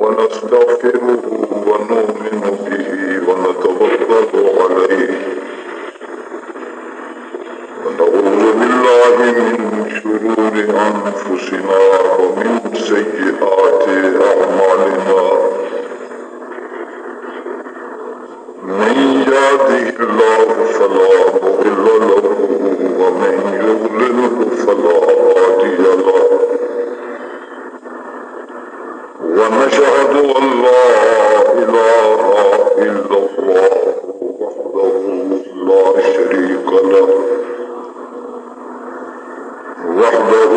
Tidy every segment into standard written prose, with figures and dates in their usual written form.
ونستغفره ونؤمن به ونتوكل عليه ونعوذ بالله من شرور أنفسنا ومن سيئات أعمالنا من يهده الله فلا مضل له ومن يضلله فلا هادي له ونشهد أن لا إله إلا الله وحده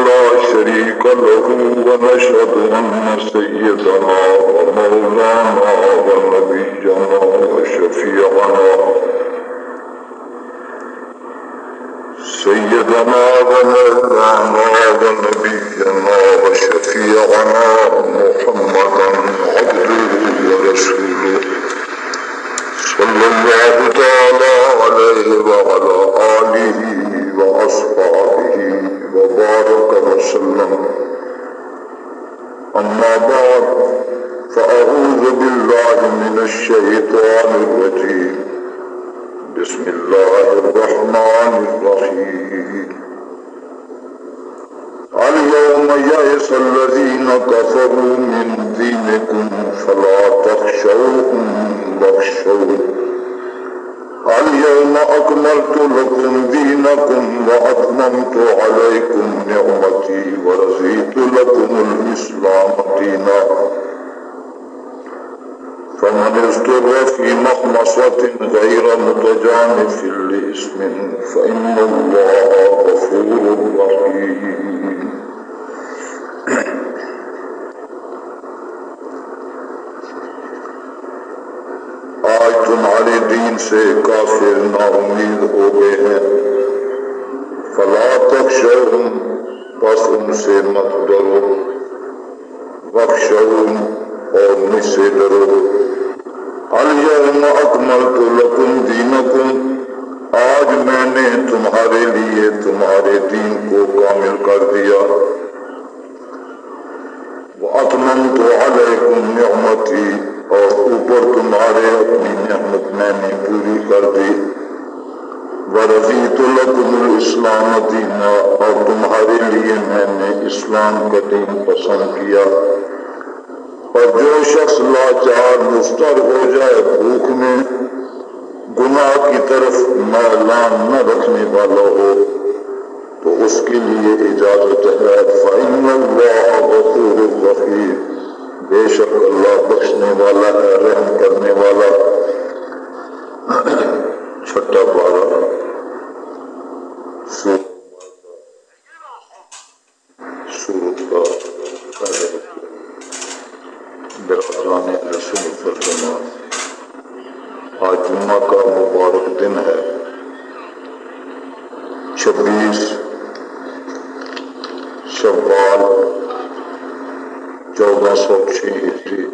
لا شريك له ونشهد أن سيدنا ومولانا ونبينا وشفيعنا محمدا عبده ورسوله صلى الله تعالى عليه وعلى آله وأصحابه وبارك وسلم. أما بعد فأعوذ بالله من الشيطان الرجيم. بسم الله الرحمن الرحيم. اليوم يئس الذين كفروا من دينكم فلا تخشوهم واخشون. اليوم أكملت لكم دينكم وأتممت عليكم نعمتي ورضيت لكم الإسلام دينا. فمن اضطر في مخمصة غير متجانف لإثم فإن الله غفور رحيم. آج تمہارے دین سے کافر نا امید ہو گئے ہیں. فلا تخشوہم پس ان سے مت ڈرو. واخشون اور مجھ سے ڈرو. الیوم اکملت لکم دینکم آج میں نے تمہارے لیے تمہارے دین کو کامل کر دیا. واتممت علیکم نعمتی اور اوپر تمہارے اپنی نعمت میں نے پوری کر دی. ورضیت لکم الاسلام دینا اور تمہارے لیے میں نے اسلام کا دین پسند کیا. اور جو شخص لاچار مضطر ہو جائے بھوک میں گناہ کی طرف میلان نہ رکھنے والا ہو تو اس کے لیے اجازت ہے. فإن اللہ غفور رحیم بے شک اللہ بخشنے والا ہے رحم کرنے والا. چھٹا پارہ سورت کا برادران رسول فرمان. آج جمعہ کا مبارک دن ہے 26 شوال 1406 ہجری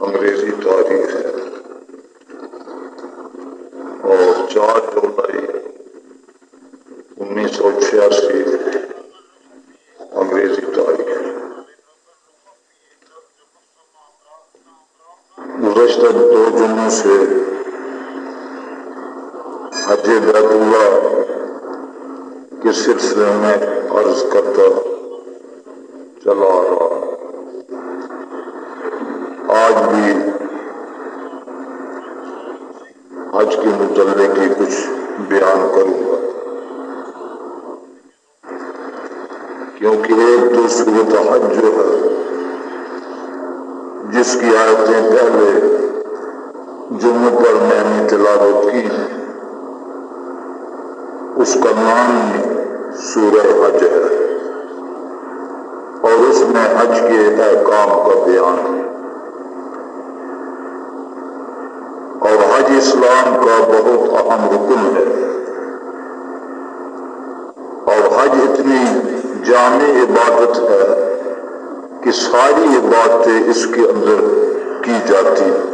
انگریزی تاریخ ہے اور 4 جولائی 1986 انگریزی تاریخ ہے. گزشتہ 2 جمعوں سے حج بیت اللہ کے سلسلے میں عرض کرتا چلا آ رہا. آج بھی حج کے متعلق ہی کچھ بیان کروں گا کیونکہ ایک تو سورۃ حج جو ہے جس کی آیتیں پہلے جمعہ پر میں نے تلاوت کی ہیں اس کا نام ہی سورہ حج ہے اور اس میں حج کے احکام کا بیان ہے. اور حج اسلام کا بہت اہم رکن ہے اور حج اتنی جامع عبادت ہے کہ ساری عبادتیں اس کے اندر کی جاتی ہیں.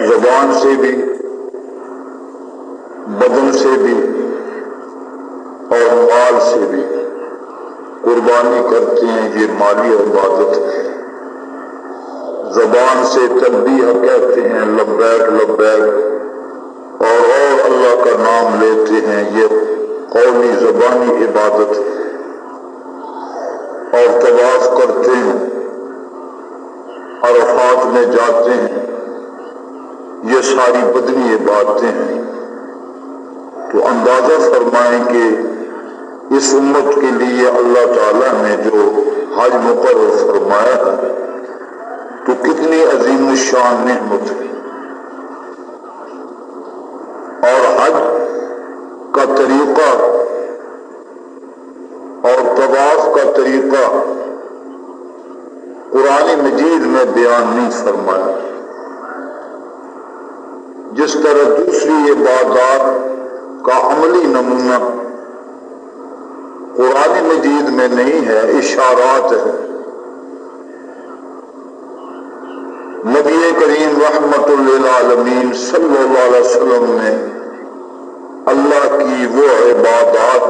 زبان سے بھی بدن سے بھی اور مال سے بھی قربانی کرتے ہیں. یہ والی عبادت ہے۔ زبان سے تلبیہ کہتے ہیں لبیک لبیک اور اللہ کا نام لیتے ہیں، یہ قولی زبانی عبادت ہے۔ اور طواف کرتے ہیں، عرفات میں جاتے ہیں، یہ ساری بدنی عبادتیں ہیں۔ تو اندازہ فرمائیں کہ اس امت کے لیے اللہ تعالیٰ نے جو حج مقرر فرمایا ہے تو کتنی عظیم الشان نعمت ہے۔ اور حج کا طریقہ اور طواف کا طریقہ قرآن مجید میں بیان نہیں فرمایا۔ جس طرح دوسری عبادات کا عملی نمونہ قرآن مجید میں نہیں ہے، اشارات ہے۔ نبی کریم رحمت للعالمین صلی اللہ علیہ وسلم نے اللہ کی وہ عبادات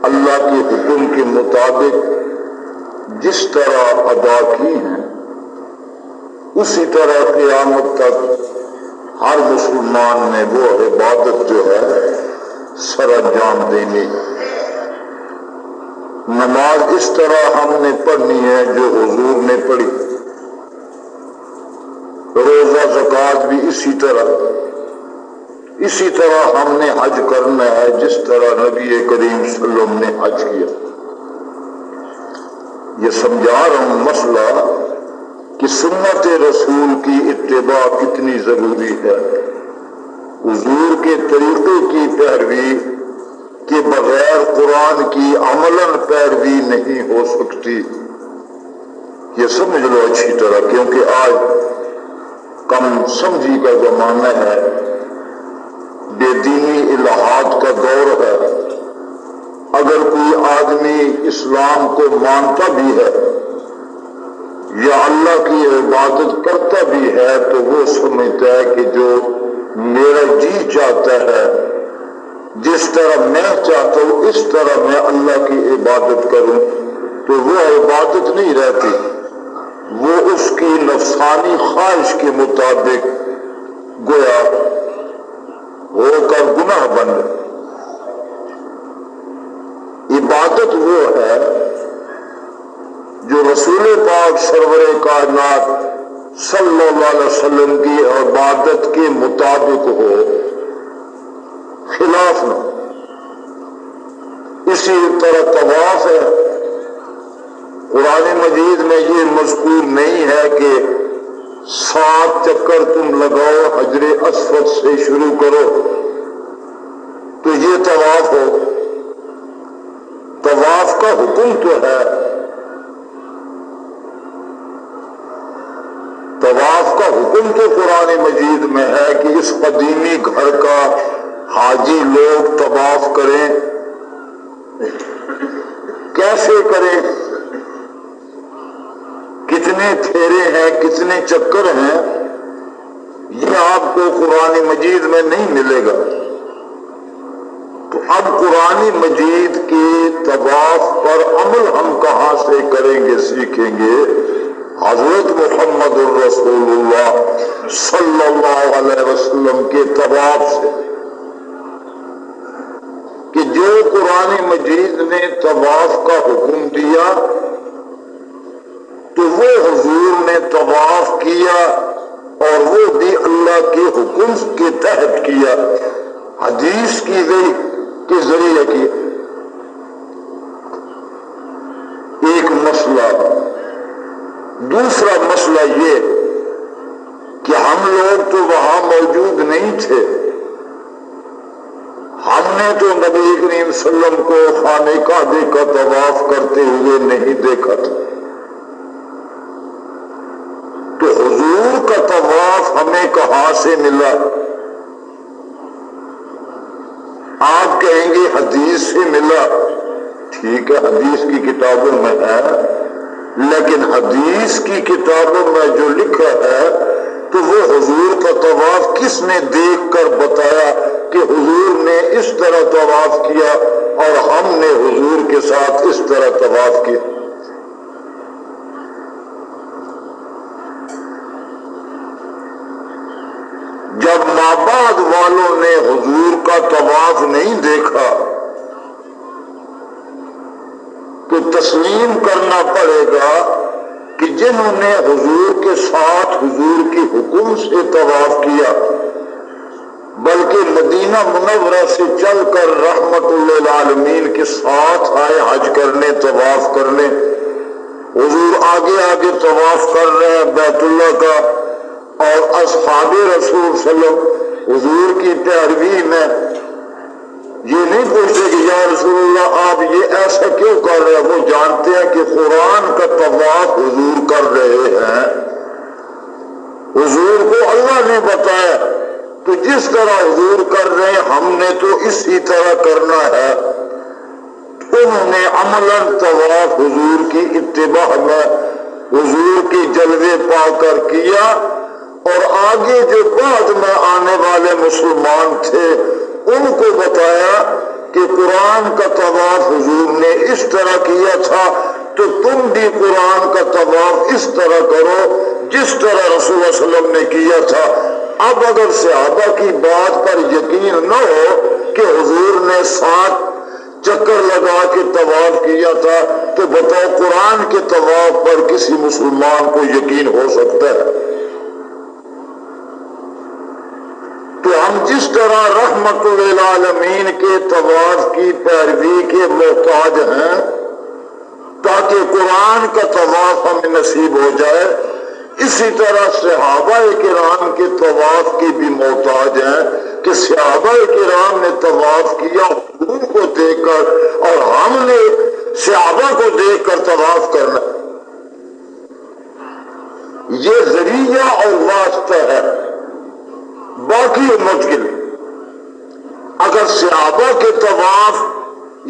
اللہ کے حکم کے مطابق جس طرح ادا کی ہیں اسی طرح قیامت تک ہر مسلمان نے وہ عبادت جو ہے سر انجام دینی۔ نماز اس طرح ہم نے پڑھنی ہے جو حضور نے پڑھی، روزہ زکوٰۃ بھی اسی طرح ہم نے حج کرنا ہے جس طرح نبی کریم صلی اللہ علیہ وسلم نے حج کیا۔ یہ سمجھا رہا ہوں مسئلہ کہ سنت رسول کی اتباع کتنی ضروری ہے۔ حضور کے طریقے کی پیروی کے بغیر قرآن کی عملاً پیروی نہیں ہو سکتی۔ یہ سمجھ لو اچھی طرح، کیونکہ آج کم سمجھی کا زمانہ ہے، بے دینی الہات کا دور ہے۔ اگر کوئی آدمی اسلام کو مانتا بھی ہے یا اللہ کی عبادت کرتا بھی ہے تو وہ سمجھتا ہے کہ جو میرا جی چاہتا ہے، جس طرح میں چاہتا ہوں اس طرح میں اللہ کی عبادت کروں، تو وہ عبادت نہیں رہتی، وہ اس کی نفسانی خواہش کے مطابق گویا ہو کر گناہ بن گئے۔ عبادت وہ ہے جو رسول پاک سرور کائنات صلی اللہ علیہ وسلم کی عبادت کے مطابق ہو، خلاف نہ۔ اسی طرح طواف ہے، قرآن مجید میں یہ مذکور نہیں ہے کہ 7 چکر تم لگاؤ حجر اسود سے شروع کرو تو یہ طواف ہو۔ طواف کا حکم تو ہے، طواف کا حکم تو قرآن مجید میں ہے کہ اس قدیمی گھر کا حاجی لوگ طواف کریں۔ کیسے کریں، کتنے پھیرے ہیں، کتنے چکر ہیں، یہ آپ کو قرآن مجید میں نہیں ملے گا۔ تو اب قرآن مجید کے طواف پر عمل ہم کہاں سے کریں گے، سیکھیں گے؟ حضرت محمد الرسول اللہ صلی اللہ علیہ وسلم کے طواف سے، کہ جو قرآن مجید نے طواف کا حکم دیا تو وہ حضور نے طواف کیا، اور وہ بھی اللہ کے حکم کے تحت کیا، حدیث کی گئی کے ذریعے کیا۔ ایک مسئلہ۔ دوسرا مسئلہ یہ کہ ہم لوگ تو وہاں موجود نہیں تھے، ہم نے تو نبی کریم صلی اللہ علیہ وسلم کو خانہ کعبہ کا طواف کرتے ہوئے نہیں دیکھا تھا، تو حضور کا طواف ہمیں کہاں سے ملا؟ آپ کہیں گے حدیث سے ملا، ٹھیک ہے حدیث کی کتابوں میں ہے، لیکن حدیث کی کتابوں میں جو لکھا ہے تو وہ حضور کا طواف کس نے دیکھ کر بتایا کہ حضور نے اس طرح طواف کیا اور ہم نے حضور کے ساتھ اس طرح طواف کیا؟ طواف نہیں دیکھا تو تسلیم کرنا پڑے گا کہ جنہوں نے حضور کے ساتھ حضور کی حکم سے طواف کیا، بلکہ مدینہ منورہ سے چل کر رحمت للعالمین کے ساتھ آئے حج کرنے، طواف کرنے، حضور آگے آگے طواف کر رہے ہیں بیت اللہ کا، اور اصحاب رسول صلی اللہ علیہ وسلم حضور کی پیروی میں یہ نہیں پوچھتے کہ یا رسول اللہ آپ یہ ایسا کیوں کر رہے ہیں، وہ جانتے ہیں کہ قرآن کا طواف حضور کر رہے ہیں، حضور کو اللہ نے بتایا تو جس طرح حضور کر رہے ہیں ہم نے تو اسی طرح کرنا ہے۔ انہوں نے عملاً طواف حضور کی اتباع میں حضور کی جلوے پا کر کیا، اور آگے جو بعد میں آنے والے مسلمان تھے ان کو بتایا کہ قرآن کا طواف حضور نے اس طرح کیا تھا تو تم بھی قرآن کا طواف اس طرح کرو جس طرح رسول اللہ صلی اللہ علیہ وسلم نے کیا تھا۔ اب اگر صحابہ کی بات پر یقین نہ ہو کہ حضور نے 7 چکر لگا کے طواف کیا تھا تو بتاؤ قرآن کے طواف پر کسی مسلمان کو یقین ہو سکتا ہے؟ تو ہم جس طرح رحمت للعالمین کے طواف کی پیروی کے محتاج ہیں تاکہ قرآن کا طواف ہمیں نصیب ہو جائے، اسی طرح صحابہ کرام کے طواف کی بھی محتاج ہیں کہ صحابہ کرام نے طواف کیا حضور کو دیکھ کر، اور ہم نے صحابہ کو دیکھ کر طواف کرنا۔ یہ ذریعہ اور واسطہ ہے باقی امت کے لیے۔ اگر صحابہ کے طواف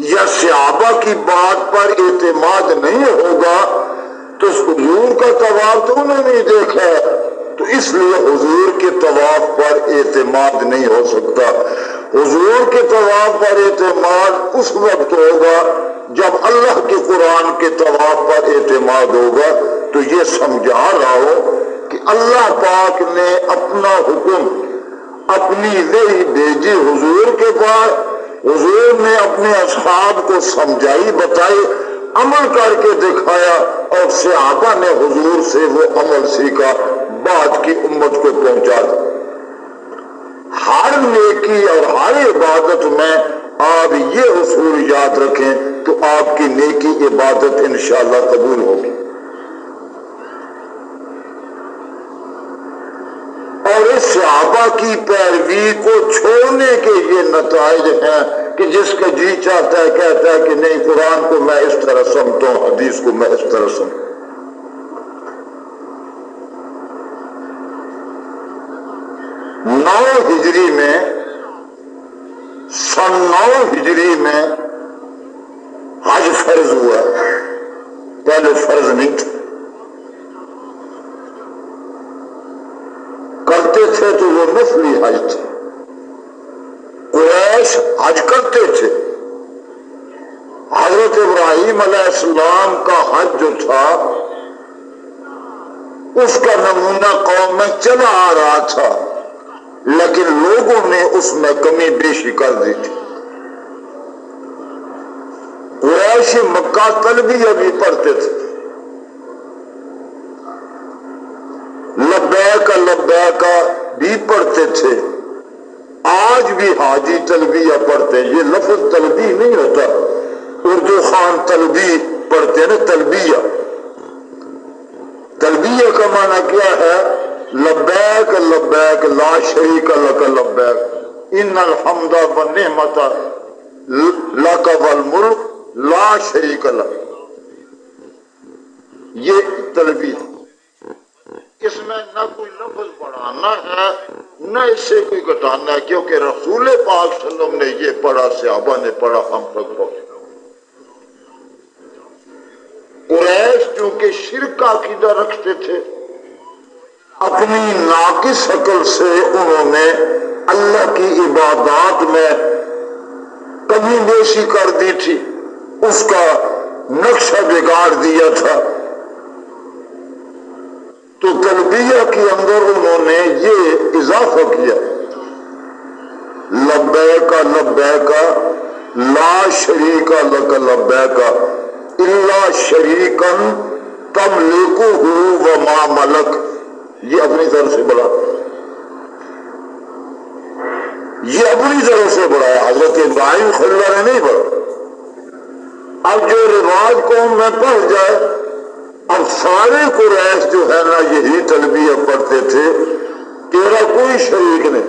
یا صحابہ کی بات پر اعتماد نہیں ہوگا تو حضور کا طواف تو انہوں نے دیکھا ہے، تو اس لیے حضور کے طواف پر اعتماد نہیں ہو سکتا۔ حضور کے طواف پر اعتماد اس وقت ہوگا جب اللہ کے قرآن کے طواف پر اعتماد ہوگا۔ تو یہ سمجھا رہا ہوں کہ اللہ پاک نے اپنا حکم، اپنی وحی بھیجی حضور کے پاس، حضور نے اپنے اصحاب کو سمجھائی، بتائی، عمل کر کے دکھایا، اور صحابہ نے حضور سے وہ عمل سیکھا، بعد کی امت کو پہنچا دیا۔ ہر نیکی اور ہر عبادت میں آپ یہ اصول یاد رکھیں تو آپ کی نیکی عبادت انشاءاللہ قبول ہوگی۔ اور اس صحابہ کی پیروی کو چھوڑنے کے یہ نتائج ہیں کہ جس کا جی چاہتا ہے کہتا ہے کہ نہیں قرآن کو میں اس طرح سمجھتا ہوں، حدیث کو میں اس طرح سمجھتا ہوں۔ سن 9 ہجری میں حج فرض ہوا، پہلے فرض نہیں تھا، کرتے تھے تو وہ نفلی حج تھا۔ قریش حج کرتے تھے، حضرت ابراہیم علیہ السلام کا حج جو تھا اس کا نمونہ قوم میں چلا آ رہا تھا، لیکن لوگوں نے اس میں کمی بیشی کر دی تھی۔ قریش مکہ تلبیہ بھی پڑھتے تھے، لبیک لبیک بھی پڑھتے تھے، آج بھی حاجی تلبیہ پڑھتے ہیں۔ یہ لفظ تلبیہ نہیں ہوتا، اردو خان تلبیہ پڑھتے ہیں نا، تلبیہ۔ تلبیہ کا معنی کیا ہے؟ لبیک لبیک لا شریک لک لبیک ان الحمد والنعمت لک والملک لا شریک لک، یہ تلبیہ۔ اس میں نہ کوئی لفظ بڑھانا ہے نہ اس سے کوئی گھٹانا ہے، کیونکہ رسول پاک صلی اللہ علیہ وسلم نے یہ پڑھا، صحابہ نے پڑھا، ہم تک پہنچا۔ قریش چونکہ شرک کا عقیدہ رکھتے تھے، اپنی ناقص عقل سے انہوں نے اللہ کی عبادات میں کمی بیشی کر دی تھی، اس کا نقشہ بگاڑ دیا تھا۔ تو تلبیہ کے اندر انہوں نے یہ اضافہ کیا لبیک لبیک لا شریک لک لبیک الا شریکا تملکہ وما ملک. یہ اپنی طرف سے بڑھا، یہ اپنی طرف سے بڑھایا، حضرت ابراہیم خلیل اللہ نے نہیں بڑھا. اب جو رواج قوم میں پڑھ جائے، اب سارے قریش جو ہے نا یہی تلبیہ پڑھتے تھے، تیرا کوئی شریک نہیں.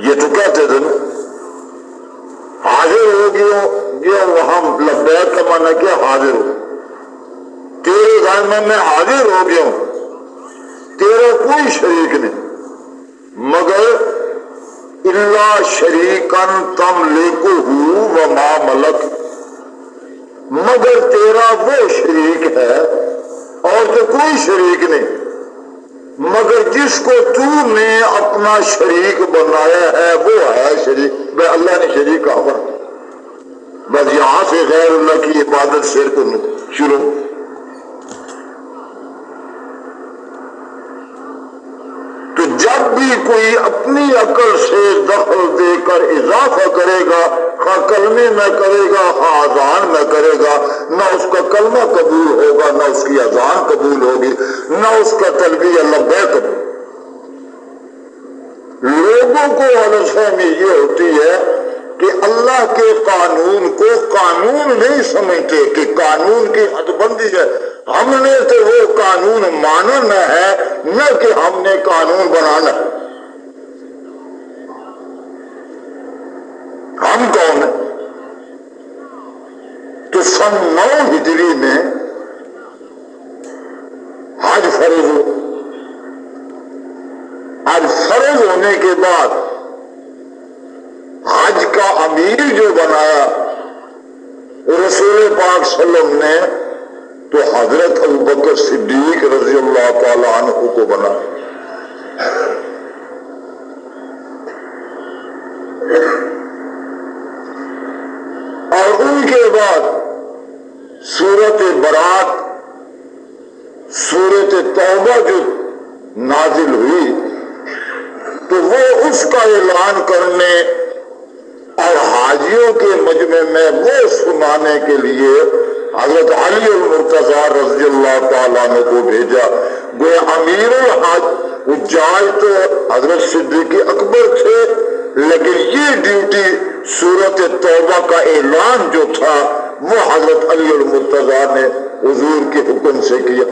یہ تو کہتے تھے نا حاضر ہو گیا وہاں لبیک کا معنی کیا؟ حاضر ہو، تیرے گھر میں حاضر ہو گیا ہوں، تیرا کوئی شریک نہیں مگر الا شریکا تملکہ وما ملک، مگر تیرا وہ شریک ہے اور تو کوئی شریک نہیں مگر جس کو تو نے اپنا شریک بنایا ہے وہ ہے شریک. بے اللہ نے شریک کہا بنا، بس یہاں سے غیر اللہ کی عبادت شرک شروع. تو جب بھی کوئی اپنی عقل سے دخل دے کر اضافہ کرے گا، خواہ کلمے میں کرے گا خواہ اذان میں کرے گا، نہ اس کا کلمہ قبول ہوگا نہ اس کی اذان قبول ہوگی نہ اس کا تلبیہ لبیک قبول. لوگوں کو غلط فہمی یہ ہوتی ہے کہ اللہ کے قانون کو قانون نہیں سمجھتے کہ قانون کی حد بندی ہے. ہم نے تو وہ قانون ماننا ہے نہ کہ ہم نے قانون بنانا. ہم کون ہیں؟ تو سن 9 ہجری میں حج فرض ہو. حج فرض ہونے کے بعد حج کا امیر جو بنایا رسول پاک صلی اللہ علیہ وسلم نے تو حضرت ابوبکر صدیق رضی اللہ تعالی عنہ کو بنا. اور ان کے بعد سورت برات سورت توبہ جو نازل ہوئی تو وہ اس کا اعلان کرنے اور حاجیوں کے مجمع میں وہ سنانے کے لیے حضرت علی المرتضیٰ رضی اللہ تعالیٰ عنہ کو بھیجا. گویا امیر الحج حجاج تو حضرت صدیق اکبر تھے، لیکن یہ ڈیوٹی سورت توبہ کا اعلان جو تھا وہ حضرت علی المرتضیٰ نے حضور کے حکم سے کیا.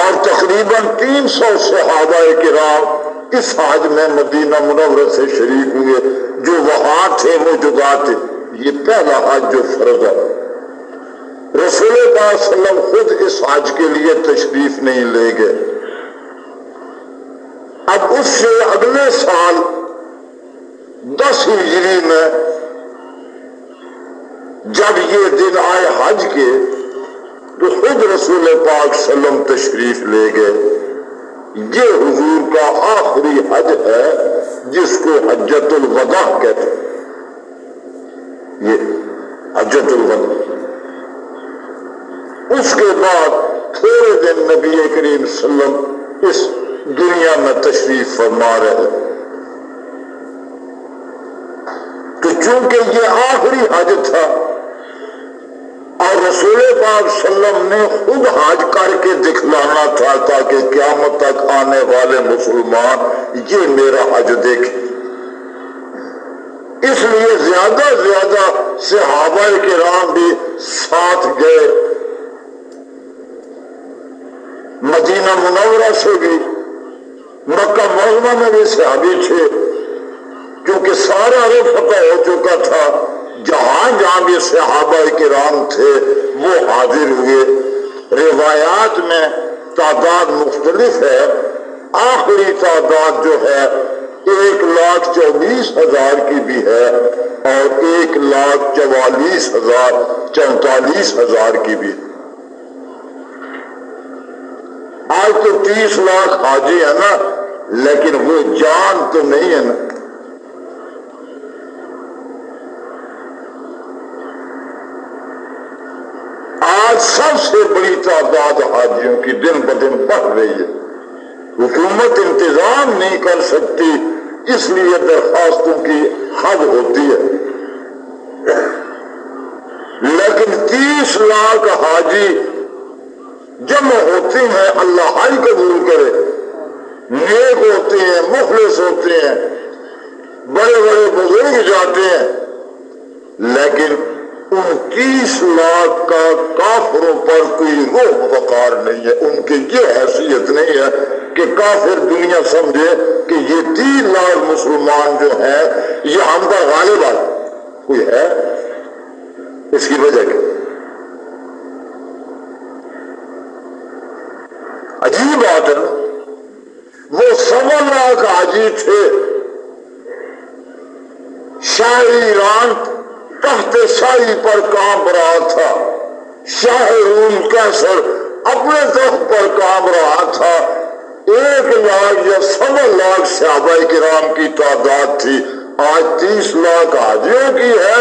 اور تقریباً 300 صحابہ کرام اس حج میں مدینہ منورہ سے شریک ہوئے. جو وہاں تھے وہ جدا تھے. یہ پہلا حج جو فرض ہے. رسول پاک صلی اللہ علیہ وسلم خود اس حج کے لیے تشریف نہیں لے گئے. اب اس سے اگلے سال 10 ہجری میں جب یہ دن آئے حج کے تو خود رسول پاک صلی اللہ علیہ وسلم تشریف لے گئے. یہ حضور کا آخری حج ہے جس کو حجۃ الوداع کہتے ہیں. یہ حجۃ الوداع. اس کے بعد تھوڑے دن نبی کریم صلی اللہ علیہ وسلم اس دنیا میں تشریف فرما رہے. تو چونکہ یہ آخری حج تھا اور رسول پاک صلی اللہ علیہ وسلم نے خود حج کر کے دکھلانا تھا تاکہ قیامت تک آنے والے مسلمان یہ میرا حج دیکھیں، اس لیے زیادہ صحابہ کرام بھی ساتھ گئے. مدینہ منورہ سے بھی مکہ معظمہ میں بھی صحابی تھے کیونکہ سارا رخ فتح ہو چکا تھا. جہاں جہاں بھی صحابہ کرام تھے وہ حاضر ہوئے. روایات میں تعداد مختلف ہے. آخری تعداد جو ہے 1,24,000 کی بھی ہے اور 1,44,000 کی بھی. آج تو 30 لاکھ حاجی ہے نا، لیکن وہ جان تو نہیں ہے نا. آج سب سے بڑی تعداد حاجیوں کی دن بدن بڑھ رہی ہے. حکومت انتظام نہیں کر سکتی، اس لیے درخواستوں کی حد ہوتی ہے۔ لیکن 30 لاکھ حاجی جمع ہوتے ہیں، اللہ ہی قبول کرے، نیک ہوتے ہیں، مخلص ہوتے ہیں، بڑے بڑے بزرگ جاتے ہیں، لیکن 29 لاکھ کا کافروں پر کوئی روح وقار نہیں ہے، ان کی یہ حیثیت نہیں ہے کہ کافر دنیا سمجھے کہ یہ 3 لاکھ مسلمان جو ہیں یہ ہم کا غالب ہے، کوئی ہے؟ اس کی وجہ کیا؟ عجیب بات ہے نا، وہ 1.25 لاکھ حاجی تھے، شاہ ایران تخت شاہی پر کام رہا تھا، شاہ روم قیصر اپنے تخت پر کام رہا تھا، 1 لاکھ یا 1.25 لاکھ صحابہ کرام کی تعداد تھی، آج 30 لاکھ حاجیوں کی ہے،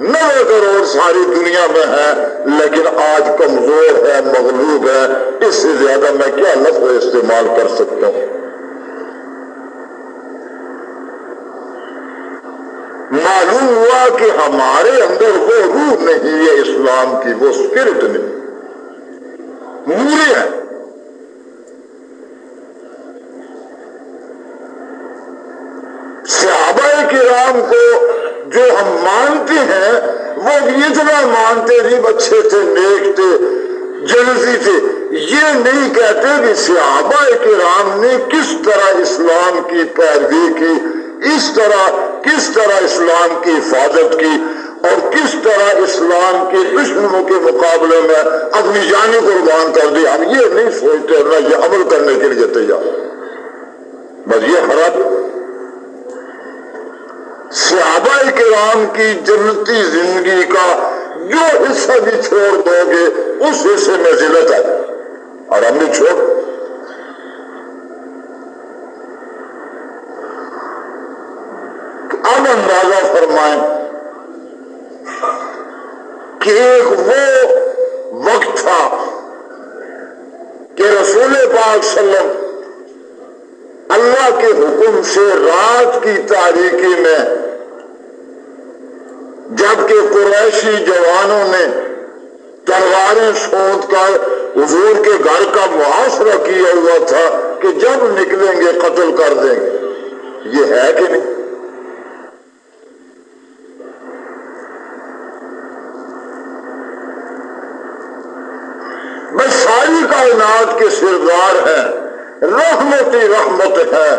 9 کروڑ ساری دنیا میں ہے، لیکن آج کمزور ہے، مغلوب ہے، اس سے زیادہ میں کیا لفظ استعمال کر سکتا ہوں؟ معلوم ہوا کہ ہمارے اندر وہ روح نہیں ہے اسلام کی، وہ اسپرٹ نہیں، مورے ہیں۔ صحابہ کرام کو جو ہم مانتے ہیں وہ اتنا مانتے نہیں، اچھے تھے، نیک تھے، جنتی تھے، یہ نہیں کہتے کہ صحابہ کرام نے کس طرح اسلام کی پیروی کی، کس طرح اسلام کی حفاظت کی، اور کس طرح اسلام کے دشمنوں کے مقابلے میں اپنی جانیں قربان کر دی، ہم یہ نہیں سوچتے، نہ یہ عمل کرنے کے لیے تیار، بس یہ خراب ہے۔ صحابہ کرام کی جنتی زندگی کا جو حصہ بھی چھوڑ دو گے اس حصے میں ذلت ہے، اور ہم بھی چھوڑ۔ اب اندازہ فرمائیں کہ ایک وہ وقت تھا کہ رسول پاک صلی اللہ علیہ وسلم اللہ کے حکم سے رات کی تاریکی میں جبکہ قریشی جوانوں نے تلواریں سونت کر حضور کے گھر کا محاصرہ کیا ہوا تھا کہ جب نکلیں گے قتل کر دیں گے، یہ ہے کہ نہیں؟ بس ساری کائنات کے سردار ہیں، رحمت ہی رحمت ہے،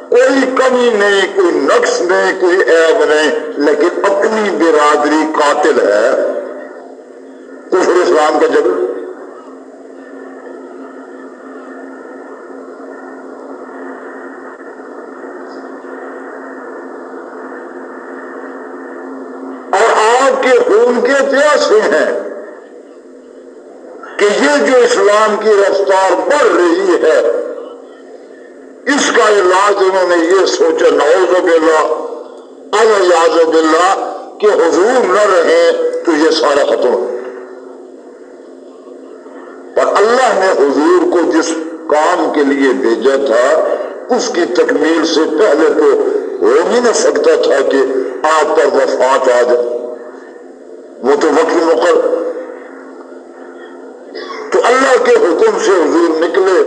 کوئی کمی نہیں، کوئی نقص نہیں، کوئی عیب نہیں، لیکن اپنی برادری قاتل ہے، کفر اسلام کا جبر۔ اور آپ کے خون کے پیاسے ہیں کہ یہ جو اسلام کی رفتار بڑھ رہی ہے اس کا علاج انہوں نے یہ سوچا، نعوذ باللہ الیاذ باللہ، کہ حضور نہ رہیں تو یہ سارا ختم ہو۔ اور اللہ نے حضور کو جس کام کے لیے بھیجا تھا اس کی تکمیل سے پہلے تو ہو ہی نہ سکتا تھا کہ آپ پر وفات آ جائے، وہ تو وقت مقرر۔ تو اللہ کے حکم سے حضور نکلے،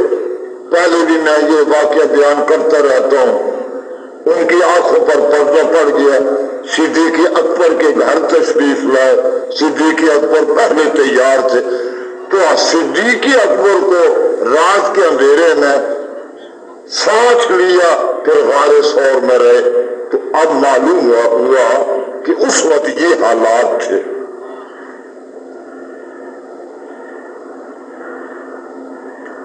پہلے بھی میں یہ واقعہ بیان کرتا رہتا ہوں، ان کی آنکھوں پر پردہ پڑ گیا، صدیق اکبر کے گھر تشریف لائے، صدیق اکبر پہلے تیار تھے، تو صدیق اکبر کو رات کے اندھیرے میں ساتھ لیا، پھر غار ثور میں رہے، تو اب معلوم ہوا کہ اس وقت یہ حالات تھے۔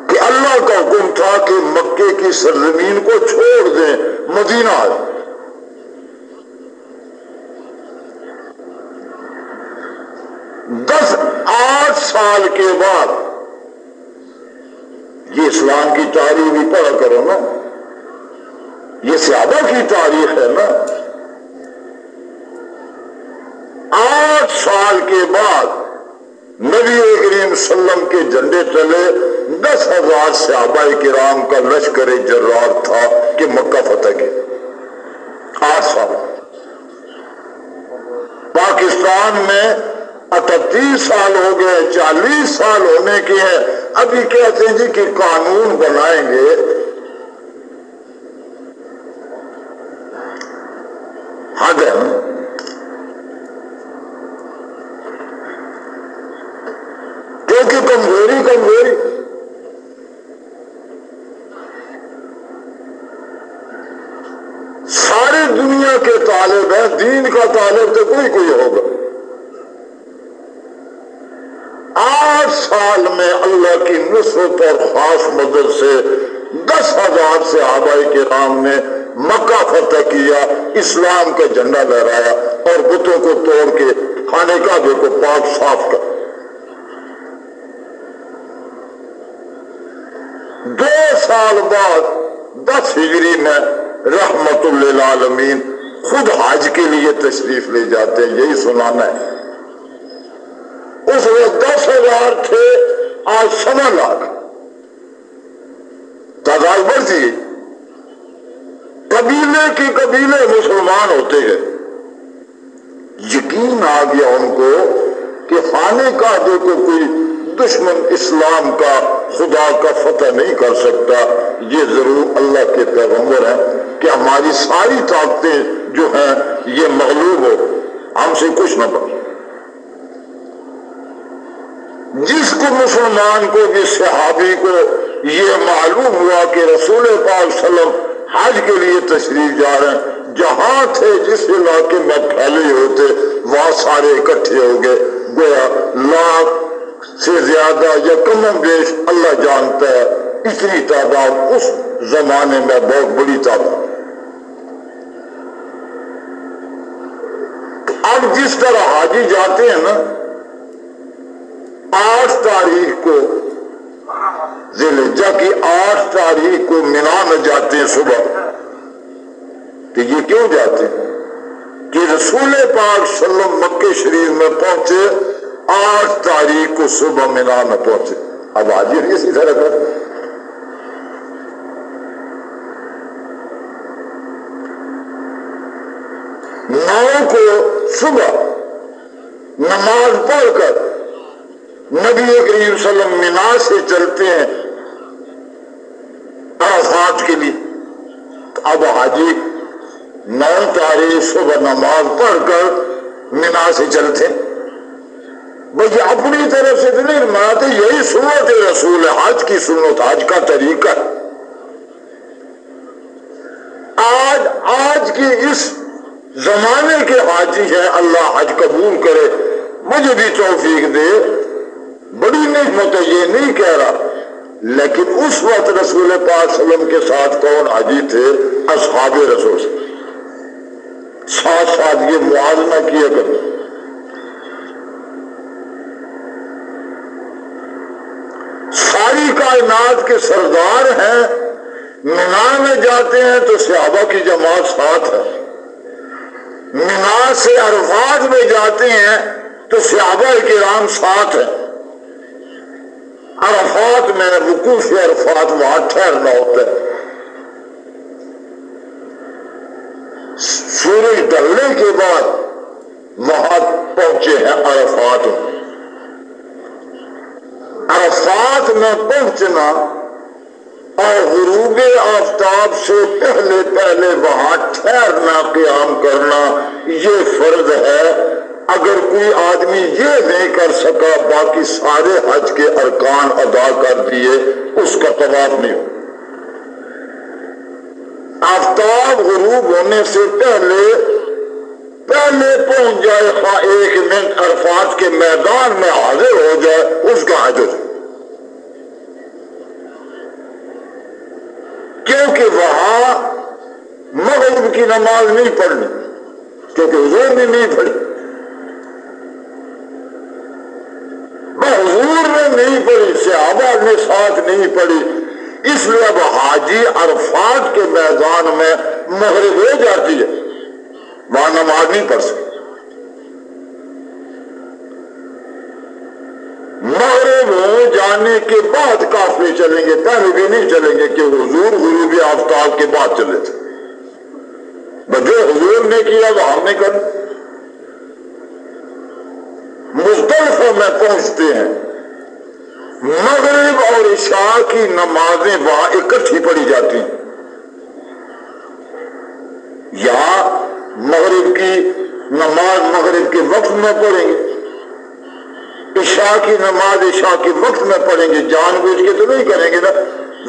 کہ اللہ کا حکم تھا کہ مکے کی سرزمین کو چھوڑ دیں، مدینہ آئے۔ 8 سال کے بعد، یہ اسلام کی تاریخ بھی پڑھا کرو نا، یہ صحابہ کی تاریخ ہے نا، 8 سال کے بعد نبی کریم صلی اللہ علیہ وسلم کے جھنڈے تلے 10,000 صحابہ کرام کا لشکر جرار تھا کہ مکہ فتح کی. 8 سال. پاکستان میں 38 سال ہو گئے, 40 سال ہونے کے ہیں, ابھی کہتے ہیں جی کہ قانون بنائیں گے. حد ہے نا. کیونکہ کمزوری ساری دنیا کے طالب ہیں, دین کا طالب تو کوئی ہوگا. 8 سال میں اللہ کی نصرت اور خاص مدد سے 10,000 صحابہ کرام نے مکہ فتح کیا, اسلام کا جھنڈا لہرایا اور بتوں کو توڑ کے خانے کعبے کو پاک صاف کر. 2 سال بعد 10 ہجری میں رحمت للعالمین خود حج کے لیے تشریف لے جاتے ہیں. یہی سنانا ہے. اس وقت 10,000 تھے, آج 1.25 لاکھ. تعداد بڑھتی, قبیلے کے قبیلے مسلمان ہوتے گئے. یقین آ گیا ان کو کہ خانے کعبے کو کوئی دشمن اسلام کا, خدا کا فتح نہیں کر سکتا. یہ ضرور اللہ کے پیغمبر ہیں کہ ہماری ساری طاقتیں جو ہیں یہ مغلوب ہو, ہم سے کچھ نہ بنے. جس کو مسلمان کو, جس صحابی کو یہ معلوم ہوا کہ رسول پاک صلی اللہ علیہ وسلم حج کے لیے تشریف جا رہے ہیں, جہاں تھے جس علاقے میں پھیلے ہوتے وہاں سارے اکٹھے ہو گئے. گویا لاکھ سے زیادہ یا کم و بیش اللہ جانتا ہے, اتنی تعداد اس زمانے میں بہت بڑی تعداد. اب جس طرح حاجی جاتے ہیں نا, 8 تاریخ کو ذی الحجہ کی 8 تاریخ کو مینا میں جاتے ہیں صبح. تو یہ کیوں جاتے ہیں کہ رسول پاک صلی اللہ علیہ وسلم مکہ شریف میں پہنچے 8 تاریخ کو صبح مینا میں پہنچے. اب حاجی اسی طرح کر 9 کو صبح نماز پڑھ کر نبی کریم صلی اللہ علیہ وسلم مینا سے چلتے ہیں عرفات کے لیے. اب حاجی 9 تاریخ صبح نماز پڑھ کر مینا سے چلتے ہیں. بھئی اپنی طرف سے نہیں مانتے, یہی سنت رسول ہے, حج کی سنت, حج کا طریقہ. آج کی اس زمانے کے حاجی ہیں, اللہ حج قبول کرے, مجھے بھی توفیق دے. بڑی نعمت ہے, یہ نہیں کہہ رہا, لیکن اس وقت رسول پاک صلی اللہ علیہ وسلم کے ساتھ کون حاجی تھے؟ اصحاب رسول سے. ساتھ یہ موازنہ کیا کرتے. ساری کائنات کے سردار ہیں, مینا میں جاتے ہیں تو صحابہ کی جماعت ساتھ ہے. مینا سے عرفات میں جاتے ہیں تو صحابہ کرام ساتھ ہیں. عرفات میں وقوف عرفات وہاں ٹھہرنا ہوتا ہے. سورج ڈلنے کے بعد وہاں پہنچے ہیں عرفات. عرفات میں پہنچنا اور غروب آفتاب سے پہلے وہاں ٹھہرنا, قیام کرنا, یہ فرض ہے. اگر کوئی آدمی یہ نہیں کر سکا, باقی سارے حج کے ارکان ادا کر دیے, اس کا طواف نہیں ہو. آفتاب غروب ہونے سے پہلے پہنچ جائے, خواہ 1 منٹ عرفات کے میدان میں حاضر ہو جائے, اس کا حج ہو جائے. کیونکہ وہاں مغرب کی نماز نہیں پڑھنی, کیونکہ حضور نے نہیں پڑھی, حضور نے نہیں پڑھی, صحابہ نے ساتھ نہیں پڑھی. اس لیے اب حاجی عرفات کے میدان میں مغرب ہو جاتی ہے, وہاں نماز نہیں پڑھ سکتی. مغرب ہو جانے آنے کے بعد قافلے چلیں گے، پہلے بھی نہیں چلیں گے، کہ حضور غروب آفتاب کے بعد چلے تھے۔ جو حضور نے کیا وہ ہم نے کر۔ مزدلفہ میں پہنچتے ہیں، مغرب اور عشاء کی نمازیں وہاں اکٹھی پڑھی جاتی ہیں، یا مغرب کی نماز مغرب کے وقت میں پڑھیں گے، عشاء کی نماز عشاء کے وقت میں پڑھیں گے، جان بوجھ کے تو نہیں کریں گے نا،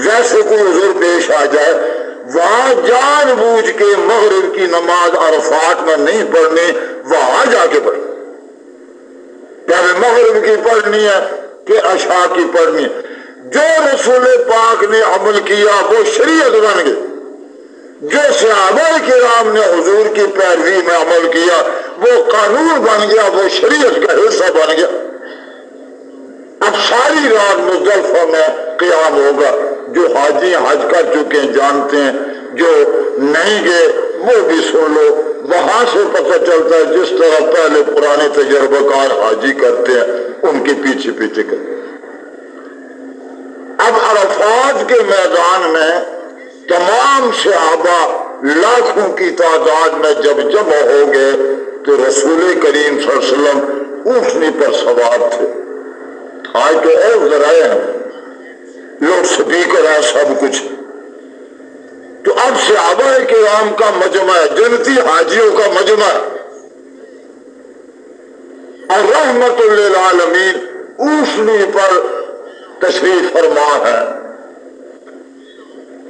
ویسے کوئی عذر پیش آ جائے وہاں جان بوجھ کے مغرب کی نماز عرفات میں نہیں پڑھنی، وہاں جا کے پڑھیں، پہلے مغرب کی پڑھنی ہے کہ عشاء کی پڑھنی ہے۔ جو رسول پاک نے عمل کیا وہ شریعت بن گئی، جو صحابہ کرام نے حضور کی پیروی میں عمل کیا وہ قانون بن گیا، وہ شریعت کا حصہ بن گیا۔ اب ساری رات مزدلفہ میں قیام ہوگا، جو حاجی حج کر چکے ہیں جانتے ہیں، جو نہیں گئے وہ بھی سن لو، وہاں سے پتہ چلتا ہے جس طرح پہلے پرانے تجربہ کار حاجی کرتے ہیں ان کے پیچھے پیچھے کرتے۔ اب عرفات کے میدان میں تمام صحابہ لاکھوں کی تعداد میں جب جمع ہو گئے تو رسول کریم صلی اللہ علیہ وسلم اونٹنی پر سوار تھے۔ آج تو اور ذرائع ہیں، لوگ سپیکر ہیں، سب کچھ، تو اب صحابہ کرام کا مجمع ہے، جنتی حاجیوں کا مجمع ہے، اور رحمت للعالمین اونٹنی پر تشریف فرما ہے۔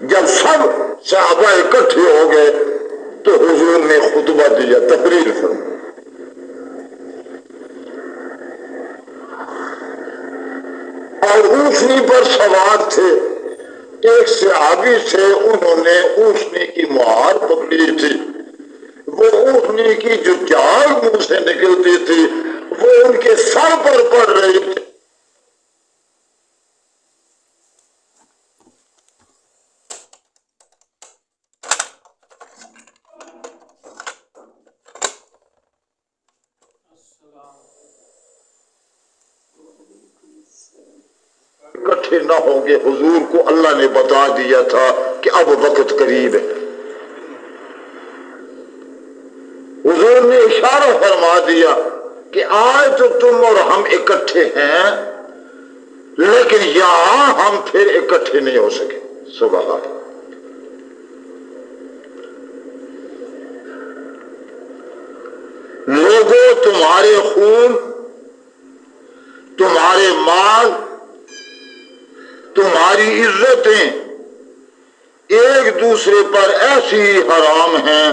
جب سب صحابہ اکٹھے ہو گئے تو حضور نے خطبہ دیا، تقریر فرمائی، اور اونٹنی پر سوار تھے، ایک صحابی تھے، انہوں نے اونٹنی کی مہار پکڑی تھی، وہ اونٹنی کی جو جال منہ سے نکلتی تھی وہ ان کے سر پر پڑ رہی تھی۔ اکٹھے نہ ہوں گے، حضور کو اللہ نے بتا دیا تھا کہ اب وقت قریب ہے۔ حضور نے اشارہ فرما دیا کہ آج تو تم اور ہم اکٹھے ہیں لیکن یہاں ہم پھر اکٹھے نہیں ہو سکے۔ سبحان اللہ۔ لوگوں، تمہارے خون، تمہارے مال، تمہاری عزتیں ایک دوسرے پر ایسی ہی حرام ہیں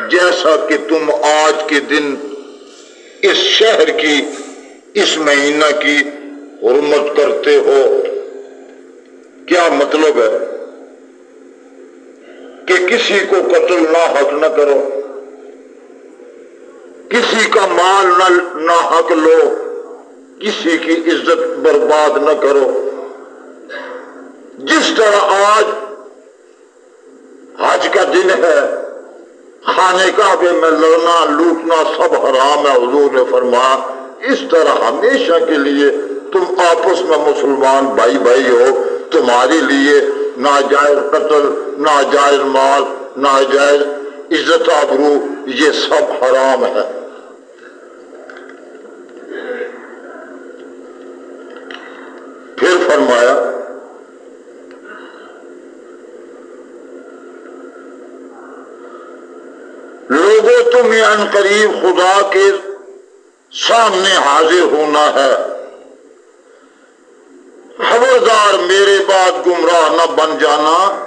جیسا کہ تم آج کے دن اس شہر کی، اس مہینہ کی حرمت کرتے ہو۔ کیا مطلب ہے؟ کہ کسی کو قتل نہ حق نہ کرو، کسی کا مال نہ حق لو، کسی کی عزت برباد نہ کرو۔ جس طرح آج حج کا دن ہے، خانے کعبے میں لڑنا لوٹنا سب حرام ہے، حضور نے فرمایا اس طرح ہمیشہ کے لیے تم آپس میں مسلمان بھائی بھائی ہو، تمہارے لیے ناجائز قتل، ناجائز مال، ناجائز عزت آبرو یہ سب حرام ہے۔ پھر فرمایا لوگوں تمہیں ان قریب خدا کے سامنے حاضر ہونا ہے، خبردار میرے بعد گمراہ نہ بن جانا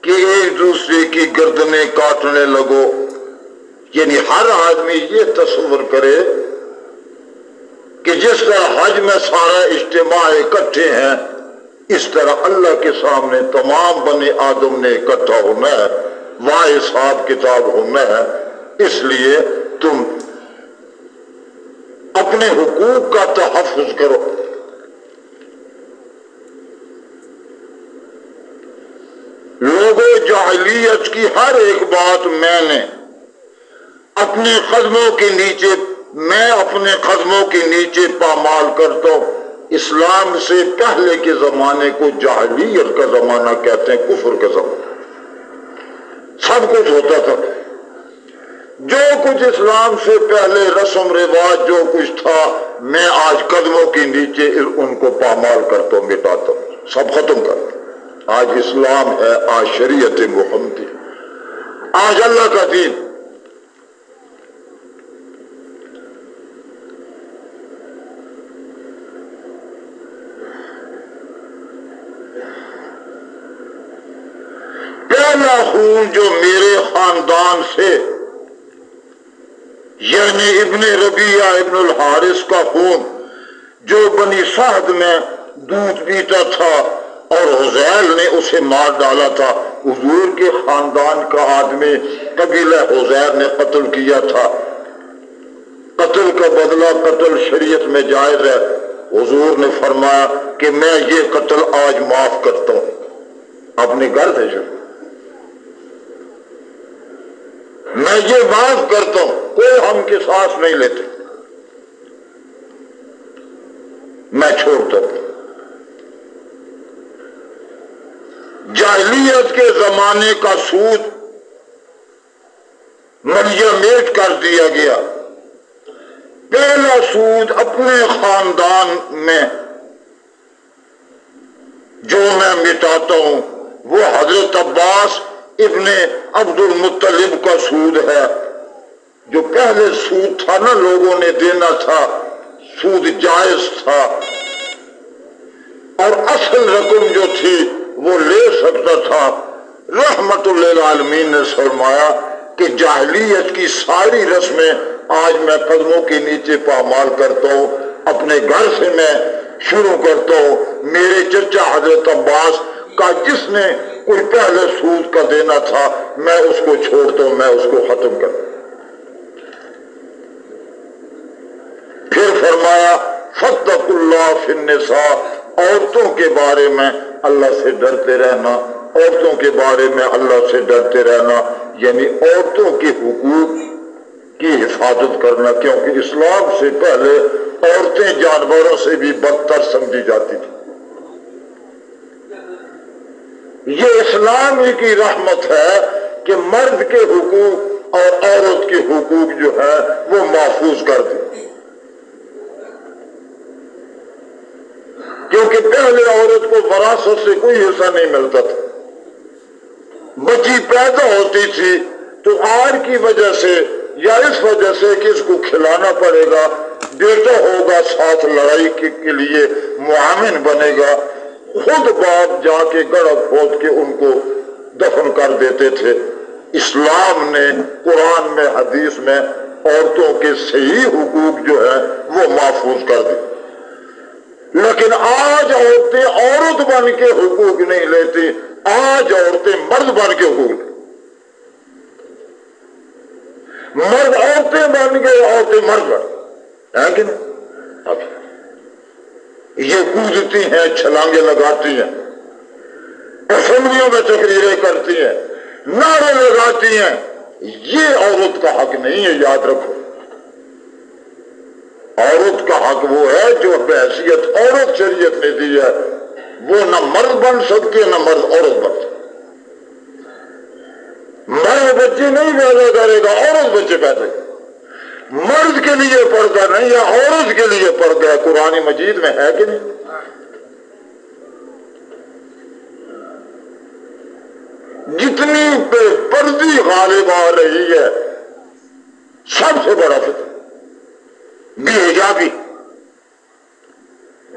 کہ ایک دوسرے کی گردنیں کاٹنے لگو۔ یعنی ہر آدمی یہ تصور کرے کہ جس طرح حج میں سارا اجتماع اکٹھے ہیں اس طرح اللہ کے سامنے تمام بنی آدم نے اکٹھا ہونا ہے، وہاں حساب کتاب ہونا ہے۔ اس لیے تم اپنے حقوق کا تحفظ کرو۔ لوگوں، جاہلیت کی ہر ایک بات میں اپنے قدموں کے نیچے پامال کرتا ہوں۔ اسلام سے پہلے کے زمانے کو جاہلیت کا زمانہ کہتے ہیں، کفر کا زمانہ۔ سب کچھ ہوتا تھا، جو کچھ اسلام سے پہلے رسم رواج جو کچھ تھا، میں آج قدموں کے نیچے ان کو پامال کرتا ہوں، مٹاتا ہوں، سب ختم کرتا ہوں۔ آج اسلام ہے، آج شریعت محمدی، آج اللہ کا دین۔ پہلا خون جو میرے خاندان سے، یعنی ابن ربیعہ ابن الحارث کا خون جو بنی سعد میں دودھ پیتا تھا اور حذیل نے اسے مار ڈالا تھا، حضور کے خاندان کا آدمی قبیلہ حذیل نے قتل کیا تھا، قتل کا بدلہ قتل شریعت میں جائز ہے۔ حضور نے فرمایا کہ میں یہ قتل آج معاف کرتا ہوں، اپنے گھر سے شروع، میں یہ معاف کرتا ہوں، کوئی ہم کے ساتھ نہیں لیتے، میں چھوڑتا ہوں۔ جاہلیت کے زمانے کا سود ملیا میٹ کر دیا گیا۔ پہلا سود اپنے خاندان میں جو میں مٹاتا ہوں وہ حضرت عباس ابن عبد المطلب کا سود ہے۔ جو پہلے سود تھا نا لوگوں نے دینا تھا، سود جائز تھا، اور اصل رقم جو تھی وہ لے سکتا تھا۔ رحمت للعالمین نے فرمایا کہ جاہلیت کی ساری رسمیں آج میں قدموں کے نیچے پامال کرتا ہوں، اپنے گھر سے میں شروع کرتا ہوں۔ میرے چچا حضرت عباس کا جس نے کوئی پہلے سود کا دینا تھا، میں اس کو چھوڑتا ہوں، میں اس کو ختم کرتا ہوں۔ پھر فرمایا فاتقوا اللہ فی النساء، عورتوں کے بارے میں اللہ سے ڈرتے رہنا، عورتوں کے بارے میں اللہ سے ڈرتے رہنا، یعنی عورتوں کے حقوق کی حفاظت کرنا، کیونکہ اسلام سے پہلے عورتیں جانوروں سے بھی بدتر سمجھی جاتی تھی۔ یہ اسلام ہی کی رحمت ہے کہ مرد کے حقوق اور عورت کے حقوق جو ہے وہ محفوظ کر دی، کیونکہ پہلے عورت کو وراثت سے کوئی حصہ نہیں ملتا تھا۔ بچی پیدا ہوتی تھی تو آر کی وجہ سے یا اس وجہ سے کہ اس کو کھلانا پڑے گا، بیٹا ہوگا ساتھ لڑائی کے لیے معاون بنے گا، خود باپ جا کے گڑھ کھود کے ان کو دفن کر دیتے تھے۔ اسلام نے قرآن میں حدیث میں عورتوں کے صحیح حقوق جو ہے وہ محفوظ کر دی، لیکن آج عورتیں عورت بن کے حقوق نہیں لیتی، آج عورتیں مرد بن کے حقوق لیتی۔ مرد عورتیں بن گئے، عورتیں مرد بن ہے کہ نہیں؟ یہ کودتی ہیں، چھلانگیں لگاتی ہیں، اسمبلیوں میں تقریریں کرتی ہیں، نعرے لگاتی ہیں، یہ عورت کا حق نہیں ہے، یاد رکھو۔ عورت کا حق وہ ہے جو بحیثیت عورت شریعت نے دی ہے، وہ نہ مرد بن سکتی ہے نہ مرد عورت بن سکتی۔ مرد بچے نہیں پیدا کرے گا، عورت بچے پیدا کرے گا۔ مرد کے لیے پردہ نہیں ہے، عورت کے لیے پردہ ہے، قرآن مجید میں ہے کہ نہیں؟ جتنی بے پردی غالب آ رہی ہے، سب سے بڑا فتنہ بے حجابی۔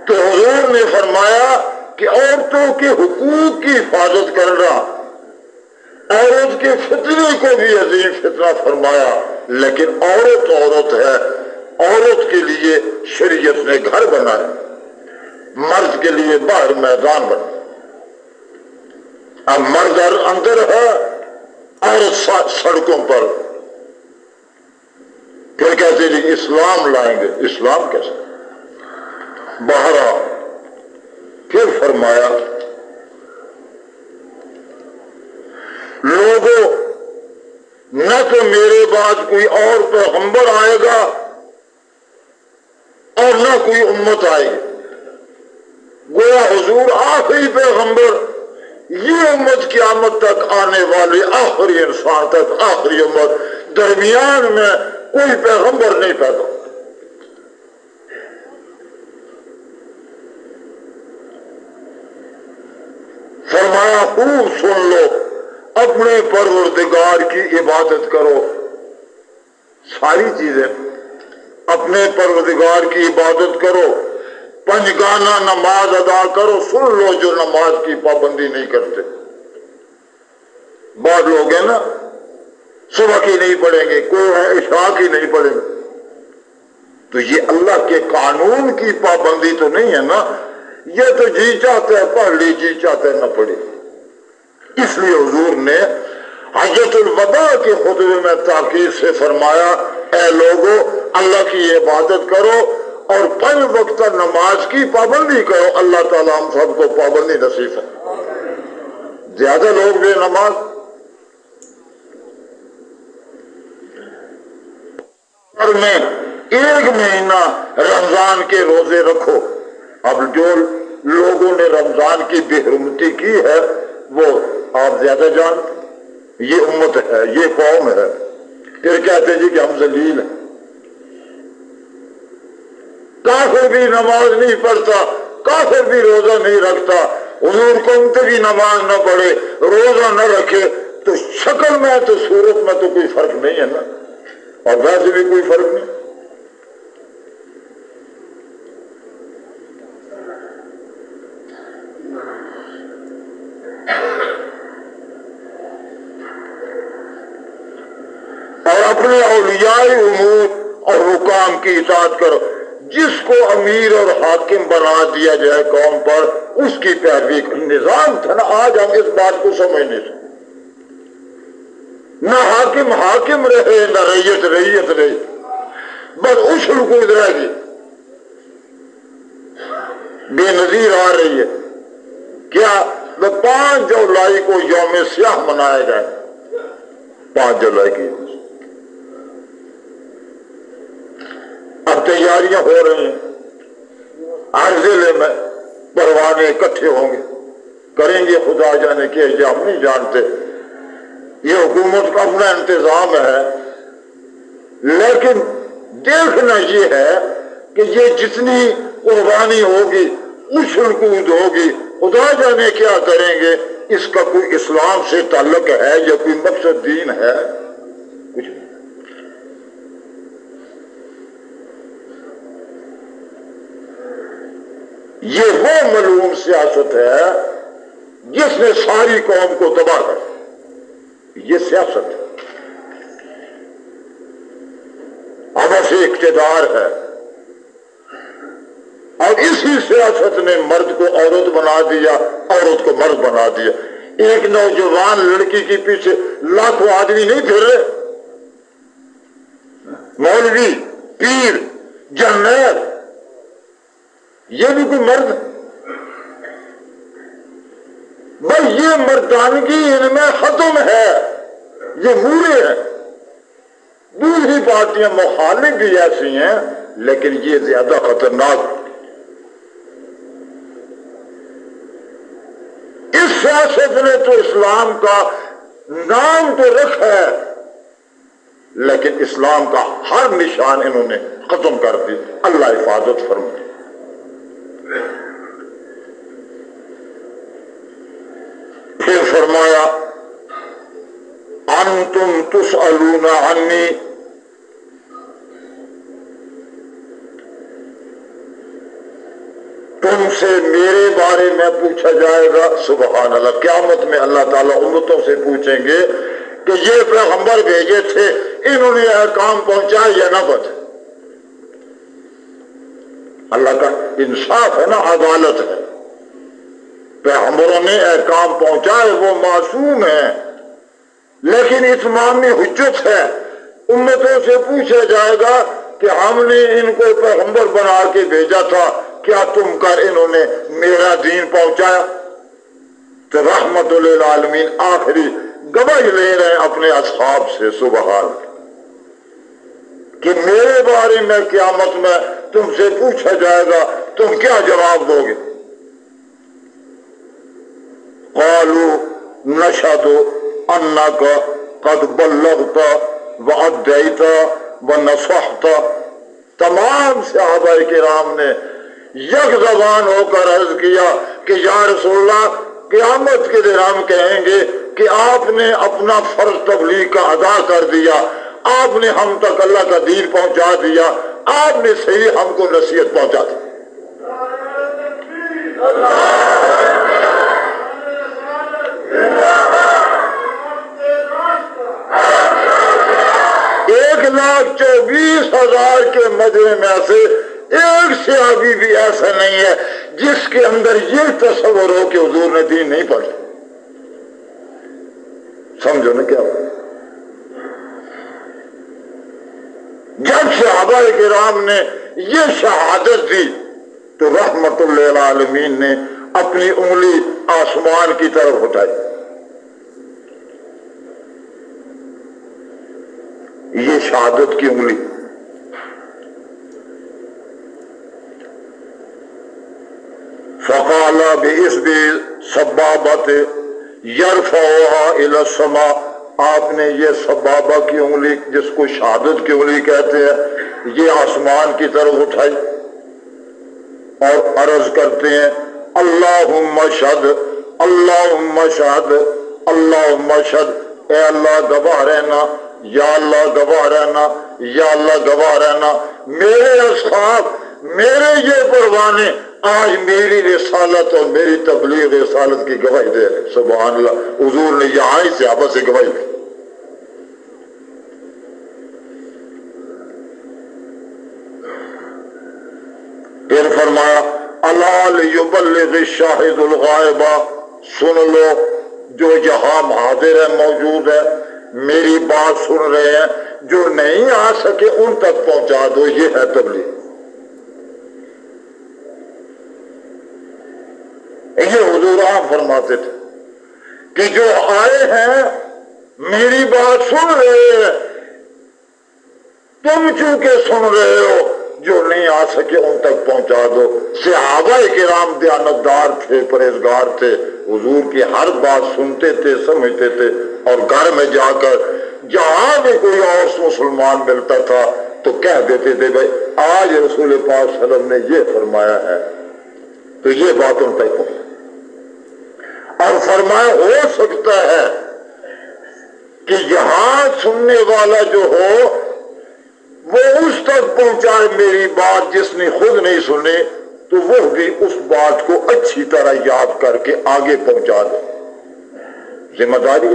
تو حضور نے فرمایا کہ عورتوں کے حقوق کی حفاظت کرنا، عورت کے فتنے کو بھی عظیم فتنہ فرمایا، لیکن عورت عورت ہے، عورت کے لیے شریعت نے گھر بنایا، مرد کے لیے باہر میدان بنا۔ اب مرد اندر ہے، عورت سڑکوں پر، پھر کہتے جی اسلام لائیں گے، اسلام کیسے؟ باہر آؤ۔ پھر فرمایا لوگوں، نہ تو میرے بعد کوئی اور پیغمبر آئے گا اور نہ کوئی امت آئے گی، فرمایا حضور آخری پیغمبر، یہ امت قیامت تک آنے والی آخری انسان تک آخری امت، درمیان میں کوئی پیغمبر نہیں پیدا۔ فرمایا خوب سن لو، اپنے پروردگار کی عبادت کرو، ساری چیزیں اپنے پروردگار کی عبادت کرو، پنجگانہ نماز ادا کرو۔ سن لو جو نماز کی پابندی نہیں کرتے، بعض لوگ ہیں نا صبح کی نہیں پڑھیں گے، کوئی عشاء کی نہیں پڑھیں گے، تو یہ اللہ کے قانون کی پابندی تو نہیں ہے نا، یہ تو جی چاہتے ہے پڑھ لی، جی چاہتے ہے نہ پڑھی۔ اس لیے حضور نے حجۃ الوداع کے خطبے میں تاکید سے فرمایا، اے لوگو اللہ کی عبادت کرو اور 5 وقت نماز کی پابندی کرو۔ اللہ تعالیٰ ہم سب کو پابندی نصیب ہے۔ زیادہ لوگ بے نماز، اور میں 1 مہینہ رمضان کے روزے رکھو۔ اب جو لوگوں نے رمضان کی بے حرمتی کی ہے وہ آپ زیادہ جانتے، یہ امت ہے، یہ قوم ہے، پھر کہتے جی کہ ہم ذلیل ہیں۔ کافر بھی نماز نہیں پڑھتا، کافر بھی روزہ نہیں رکھتا، حضور کو بھی نماز نہ پڑھے، روزہ نہ رکھے، تو شکل میں تو صورت میں تو کوئی فرق نہیں ہے نا، اور ویسے بھی کوئی فرق نہیں۔ اور اپنے اولیاء امور اور حکام کی اطاعت کرو۔ جس کو امیر اور حاکم بنا دیا جائے قوم پر، اس کی پیروی کرو۔ نظام تھا نا، آج ہم اس بات کو سمجھ نہیں سکتے، نہ حاکم حاکم رہے نہ رعیت رعیت رہے، بس اچھل کو ادھر گی بے نظیر آ رہی ہے۔ کیا 5 جولائی کو یوم سیاہ منایا جائے، 5 جولائی کی اب تیاریاں ہو رہی ہیں، ہر ضلع میں پروانے اکٹھے ہوں گے، کریں گے خدا جانے کے، یہ ہم نہیں جانتے، یہ حکومت کا اپنا انتظام ہے۔ لیکن دیکھنا یہ ہے کہ یہ جتنی قربانی ہوگی، اچھل کود ہوگی، خدا جانے کیا کریں گے، اس کا کوئی اسلام سے تعلق ہے یا کوئی مقصد دین ہے؟ کچھ نہیں۔ یہ وہ ملعون سیاست ہے جس نے ساری قوم کو تباہ کر دیا، یہ سیاست ہے، عبث اقتدار ہے، اور اسی سیاست نے مرد کو عورت بنا دیا، عورت کو مرد بنا دیا۔ ایک نوجوان لڑکی کے پیچھے لاکھوں آدمی نہیں پھر رہے، مولوی، پیر، جرنیل، یہ بھی کوئی مرد ہے؟ بھائی یہ مردانگی ان میں ختم ہے، یہ مورے ہیں۔ دوسری پارٹیاں مخالف بھی ایسی ہیں لیکن یہ زیادہ خطرناک۔ اس سیاست نے تو اسلام کا نام تو رکھا ہے لیکن اسلام کا ہر نشان انہوں نے ختم کر دی۔ اللہ حفاظت فرمائے۔ پھر فرمایا انتم تسألون عنی، تم سے میرے بارے میں پوچھا جائے گا۔ سبحان اللہ، قیامت میں اللہ تعالیٰ امتوں سے پوچھیں گے کہ یہ پیغمبر بھیجے تھے، انہوں نے احکام پہنچائے یا نہ پہنچائے۔ اللہ کا انصاف ہے نا، عدالت ہے، پیغمبروں نے احکام پہنچائے، وہ معصوم ہیں، لیکن اتمامی حجت ہے۔ امتوں سے پوچھا جائے گا کہ ہم نے ان کو پیغمبر بنا کے بھیجا تھا، کیا تم کر انہوں نے میرا دین پہنچایا؟ تو رحمت للعالمین آخری گواہی لے رہے ہیں اپنے اصحاب سے، سبحان، کہ میرے بارے میں قیامت میں تم سے پوچھا جائے گا، تم کیا جواب دو گے؟ قالوا نشهد انك قد بلغت وادیت ونصحت. تمام صحابہ کرام نے یک زبان ہو کر عرض کیا کہ یا رسول اللہ قیامت کے دن ہم کہیں گے کہ آپ نے اپنا فرض تبلیغ کا ادا کر دیا، آپ نے ہم تک اللہ کا دین پہنچا دیا، آپ نے صحیح ہم کو نصیحت پہنچا دی. ایک 1,24,000 کے مجمع میں سے ایک صحابی بھی ایسا نہیں ہے جس کے اندر یہ تصور ہو کہ حضور نے دین نہیں پڑھا. سمجھو نا کیا ہوا. جب صحابہ کرام نے یہ شہادت دی تو رحمت للعالمین نے اپنی انگلی آسمان کی طرف اٹھائی. یہ شہادت کی انگلی. فقال بِإِسْبِ سبابت یرفعها إلى السماء. آپ نے یہ سبابہ کی انگلی جس کو شہادت کی انگلی کہتے ہیں یہ آسمان کی طرف اٹھائی اور عرض کرتے ہیں اللہم شہد اللہم شہد اللہم شہد. اے اللہ گواہ رہنا، یا اللہ گواہ رہنا، یا اللہ گواہ رہنا. میرے اصحاب، میرے یہ پروانے آج میری رسالت اور میری تبلیغ رسالت کی گواہی دے رہے. سبحان اللہ. حضور نے یہاں ہی صحابہ سے گواہی دی. پھر فرمایا الا لیبلغ الشاہد الغائب. سن لو جو یہاں حاضر ہے، موجود ہے، میری بات سن رہے ہیں، جو نہیں آ سکے ان تک پہنچا دو. یہ ہے تبلیغ. یہ حضور عام فرماتے تھے کہ جو آئے ہیں میری بات سن رہے ہیں، تم چونکہ سن رہے ہو، جو نہیں آ سکے ان تک پہنچا دو. صحابہ کرام دیانتدار تھے، پرہیزگار تھے، حضور کی ہر بات سنتے تھے، سمجھتے تھے، اور گھر میں جا کر جہاں بھی کوئی اور مسلمان ملتا تھا تو کہہ دیتے تھے بھائی آج رسول پاک صلی اللہ علیہ وسلم نے یہ فرمایا ہے، تو یہ بات ان تک پہنچی. اور فرمایا ہو سکتا ہے کہ یہاں سننے والا جو ہو وہ اس تک پہنچائے میری بات جس نے خود نہیں سنی، تو وہ بھی اس بات کو اچھی طرح یاد کر کے آگے پہنچا دے. ذمہ داری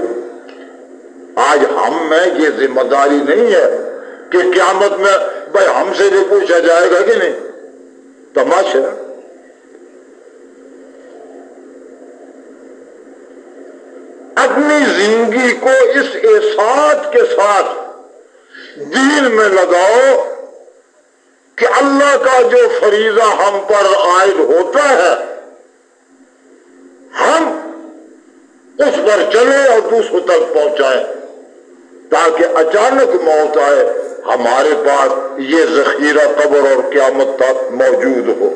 آج ہم میں یہ ذمہ داری نہیں ہے کہ قیامت میں بھائی ہم سے بھی پوچھا جائے گا کہ نہیں. تماشا اپنی زندگی کو اس احساس کے ساتھ دین میں لگاؤ کہ اللہ کا جو فریضہ ہم پر عائد ہوتا ہے ہم اس پر چلیں اور دوسروں تک پہنچائیں، تاکہ اچانک موت آئے ہمارے پاس یہ ذخیرہ قبر اور قیامت تک موجود ہو.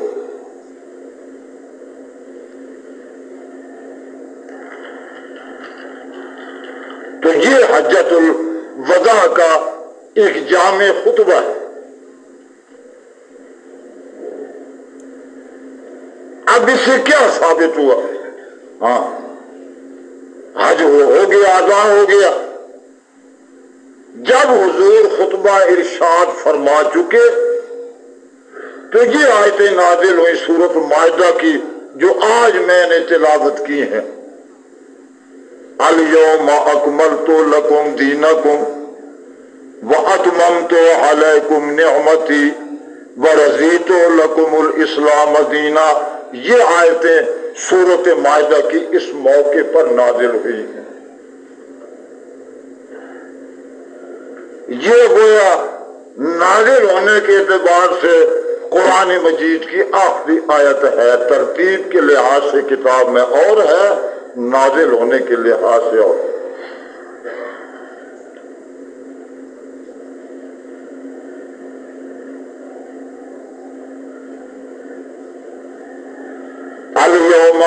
تو یہ حجۃ الوداع کا ایک جامع خطبہ ہے. اب اس سے کیا ثابت ہوا؟ ہاں حج ہو گیا، ادا ہو گیا. جب حضور خطبہ ارشاد فرما چکے تو یہ آیتیں نازل ہوئی سورۃ مائدہ کی جو آج میں نے تلاوت کی ہیں. الیوم اکملت لکم دینکم واتممت علیکم نعمتی ورضیت لکم الاسلام دینا. یہ آیتیں سورۃ مائدہ کی اس موقع پر نازل ہوئی ہیں. یہ گویا نازل ہونے کے اعتبار سے قرآن مجید کی آخری آیت ہے. ترتیب کے لحاظ سے کتاب میں اور ہے، نازل ہونے کے لحاظ سے اور. الیوم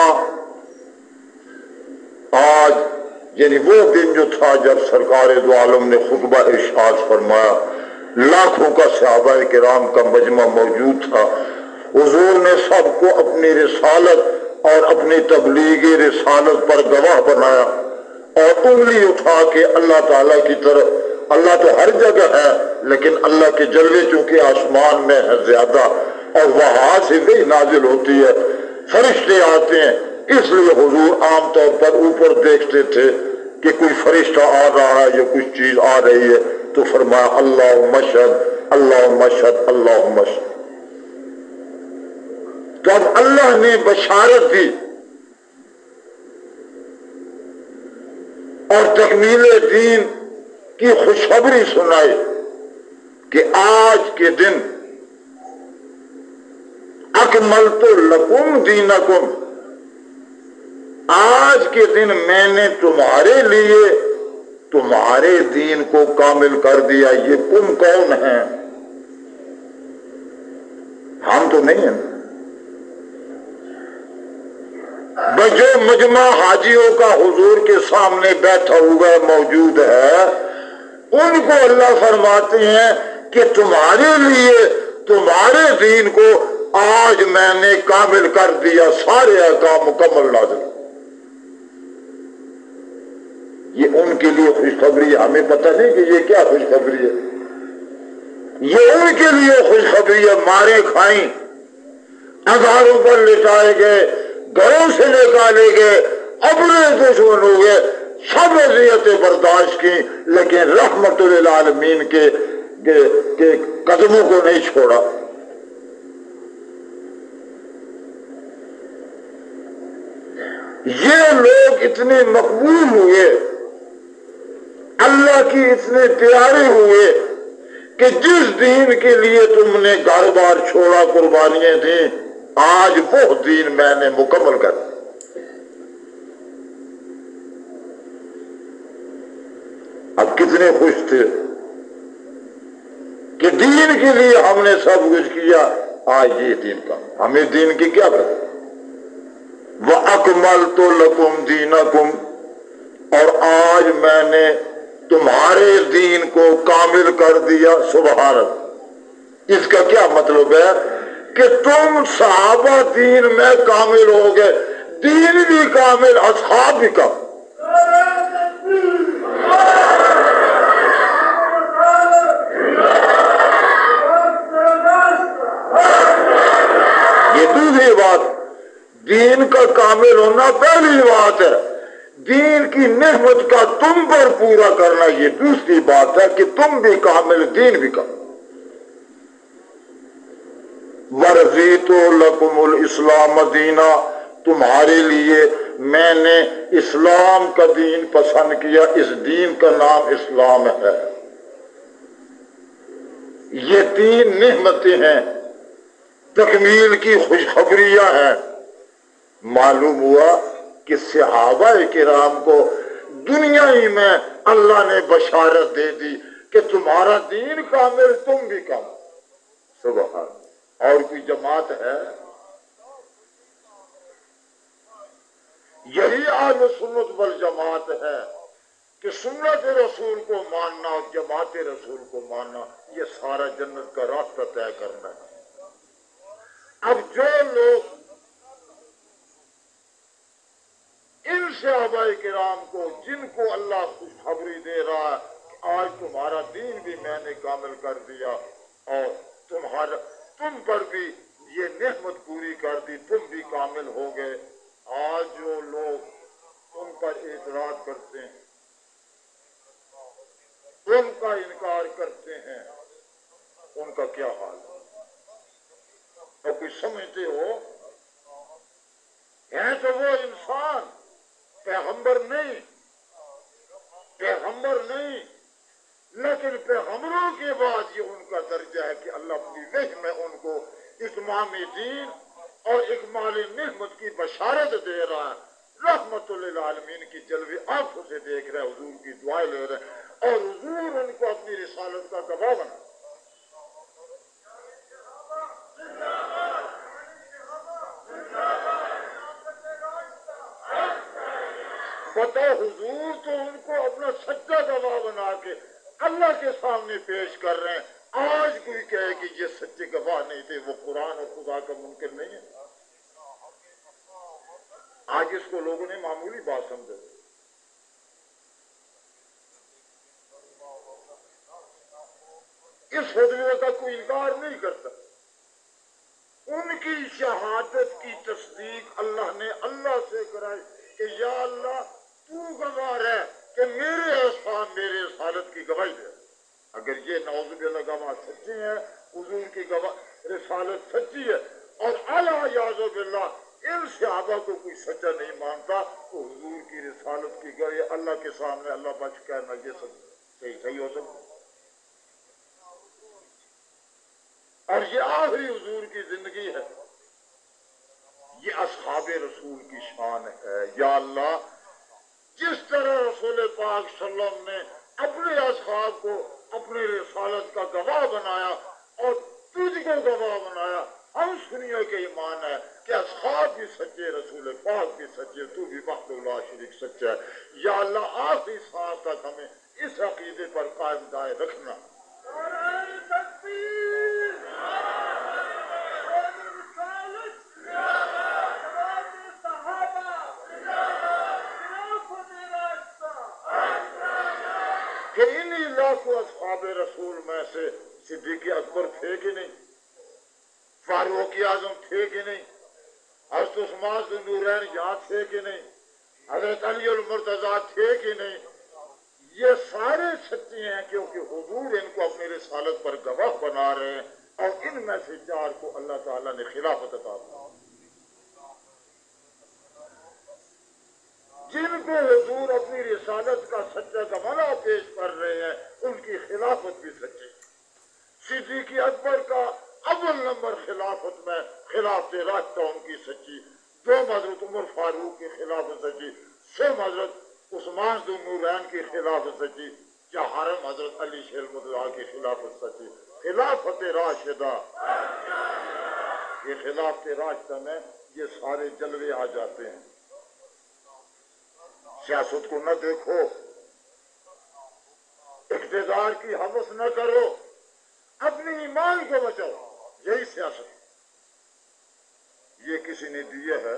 یعنی وہ دن جو تھا جب سرکار دو عالم نے خطبہ ارشاد فرمایا، لاکھوں کا صحابہ کرام کا مجمع موجود تھا، حضور نے سب کو اپنی رسالت اور اپنی تبلیغ رسالت پر گواہ بنایا اور انگلی اٹھا کے اللہ تعالیٰ کی طرف، اللہ تو ہر جگہ ہے لیکن اللہ کے جلوے چونکہ آسمان میں ہے زیادہ اور وہاں سے بھی نازل ہوتی ہے، فرشتے آتے ہیں، اس لیے حضور عام طور پر اوپر دیکھتے تھے کہ کوئی فرشتہ آ رہا ہے یا کچھ چیز آ رہی ہے تو فرمایا اللہم اشہد اللہم اشہد اللہم اشہد۔ تو اب اللہ نے بشارت دی اور تکمیل دین کی خوشخبری سنائی کہ آج کے دن اکملت لکم دینکم، آج کے دن میں نے تمہارے لیے تمہارے دین کو کامل کر دیا۔ یہ تم کون ہیں؟ ہم تو نہیں ہیں۔ جو مجمع حاجیوں کا حضور کے سامنے بیٹھا ہوا موجود ہے، ان کو اللہ فرماتے ہیں کہ تمہارے لیے تمہارے دین کو آج میں نے کامل کر دیا، سارے احکام مکمل نازل۔ یہ ان کے لیے خوشخبری ہے، ہمیں پتہ نہیں کہ یہ کیا خوشخبری ہے۔ یہ ان کے لیے خوشخبری ہے، مارے کھائیں، انگاروں پر لٹائے گئے، گھروں سے نکالے گئے، اپنے دشمن ہو گئے، سب اذیتیں برداشت کی، لیکن رحمت للعالمین کے قدموں کو نہیں چھوڑا۔ یہ لوگ اتنے مقبول ہوئے، اللہ کی اتنے پیارے ہوئے کہ جس دین کے لیے تم نے گھر بار چھوڑا، قربانیاں دیں، آج وہ دین میں نے مکمل کر دیا۔ اب کتنے خوش تھے کہ دین کے لیے ہم نے سب کچھ کیا، آج یہ دین کا ہمیں دین کی کیا کرے۔ وَأَكْمَلْتُ لَكُمْ دِينَكُمْ، اور آج میں نے تمہارے دین کو کامل کر دیا۔ سبحان اللہ۔ اس کا کیا مطلب ہے کہ تم صحابہ دین میں کامل ہو گئے، دین بھی کامل، اصحاب بھی کامل۔ یہ دوسری بات، دین کا کامل ہونا پہلی بات ہے، دین کی نعمت کا تم پر پورا کرنا یہ دوسری بات ہے کہ تم بھی کامل، دین بھی کامل۔ وَرَضِيتُ لَكُمُ الْإِسْلَامَ دِينًا، تمہارے لیے میں نے اسلام کا دین پسند کیا، اس دین کا نام اسلام ہے۔ یہ تین نعمتیں ہیں، تکمیل کی خوشخبریاں ہیں۔ معلوم ہوا کہ صحابہ کرام کو دنیا ہی میں اللہ نے بشارت دے دی کہ تمہارا دین کامل، تم بھی کامل۔ سبحان۔ اور کوئی جماعت ہے؟ یہی اہل سنت والجماعت ہے کہ سنت رسول کو ماننا اور جماعت رسول کو ماننا، یہ سارا جنت کا راستہ طے کرنا ہے۔ اب جو لوگ ان صحابہ کرام کو، جن کو اللہ خوشخبری دے رہا ہے کہ آج تمہارا دین بھی میں نے کامل کر دیا اور تم پر بھی یہ نعمت پوری کر دی، تم بھی کامل ہو گئے، آج جو لوگ ان پر اعتراض کرتے ہیں، ان کا انکار کرتے ہیں، ان کا کیا حال ہے؟ تو کوئی سمجھتے ہو؟ ہیں تو وہ انسان، پیغمبر نہیں، لیکن پیغمبروں کے بعد یہ ان کا درجہ ہے کہ اللہ اپنی وحی میں ان کو اتمام دین اور اکمال نعمت کی بشارت دے رہا ہے۔ رحمت للعالمین کی جلوے آنکھوں سے دیکھ رہے، حضور کی دعائیں لے رہے اور حضور ان کو اپنی رسالت کا گواہ بنا۔ بتاؤ حضور تو ان کو اپنا سچا گواہ بنا کے اللہ کے سامنے پیش کر رہے ہیں۔ آج کوئی کہے کہ یہ سچے گواہ نہیں تھے، وہ قرآن اور خدا کا منکر نہیں ہے؟ آج اس کو لوگوں نے معمولی بات سمجھا۔ اس خطبے کا کوئی انکار نہیں کرتا۔ ان کی شہادت کی تصدیق اللہ نے اللہ سے کرائی کہ یا اللہ تو گواہ ہے کہ میرے اصحاب میرے رسالت کی گواہی دے۔ اگر یہ نعوذ باللہ گواہ سچی ہے، حضور کی گواہ رسالت سچی ہے، اور اعلیٰ یاذ باللہ ان صحابہ کو کوئی سچا نہیں مانتا، تو حضور کی رسالت کی گواہی اللہ کے سامنے اللہ بچ کہنا یہ سب صحیح ہو سکتا۔ اور یہ آخری حضور کی زندگی ہے، یہ اصحاب رسول کی شان ہے۔ یا اللہ جس طرح رسول پاک صلی اللہ علیہ وسلم نے اپنے اصحاب کو اپنے رسالت کا گواہ بنایا اور تجھ کو گواہ بنایا، ہم سنیے کہ ایمان ہے کہ اصحاب بھی سچے، رسول پاک بھی سچے، تو بھی وحدہ لا شریک سچا ہے۔ یا اللہ آخری سانس تک ہمیں اس عقیدے پر قائم دائم رکھنا۔ کہ انہی لاکھوں اصحاب رسول میں سے صدیق اکبر تھے کہ نہیں، فاروق اعظم تھے کہ نہیں، حضرت عثمان ذو النورین یہاں تھے کہ نہیں، حضرت علی المرتضیٰ تھے کہ نہیں؟ یہ سارے سچے ہیں کیونکہ حضور ان کو اپنی رسالت پر گواہ بنا رہے ہیں، اور ان میں سے چار کو اللہ تعالیٰ نے خلافت عطا کی۔ جن کو حضور اپنی رسالت کا سچا گواہ پیش کر رہے ہیں، ان کی خلافت بھی سچی۔ صدیق اکبر کا اول نمبر خلافت میں خلافت راشدہ ان کی سچی، دوم حضرت عمر فاروق کی خلافت سچی، سوم حضرت عثمان ذو النورین کی خلافت سچی، چہارم حضرت علی شیخ اللہ کی خلافت سچی۔ خلافت راشدہ، یہ خلافت راشدہ میں یہ سارے جلوے آ جاتے ہیں۔ سیاست کو نہ دیکھو، اقتدار کی ہوس نہ کرو، اپنی ایمان کو بچاؤ، یہی سیاست۔ یہ کسی نے دیا ہے،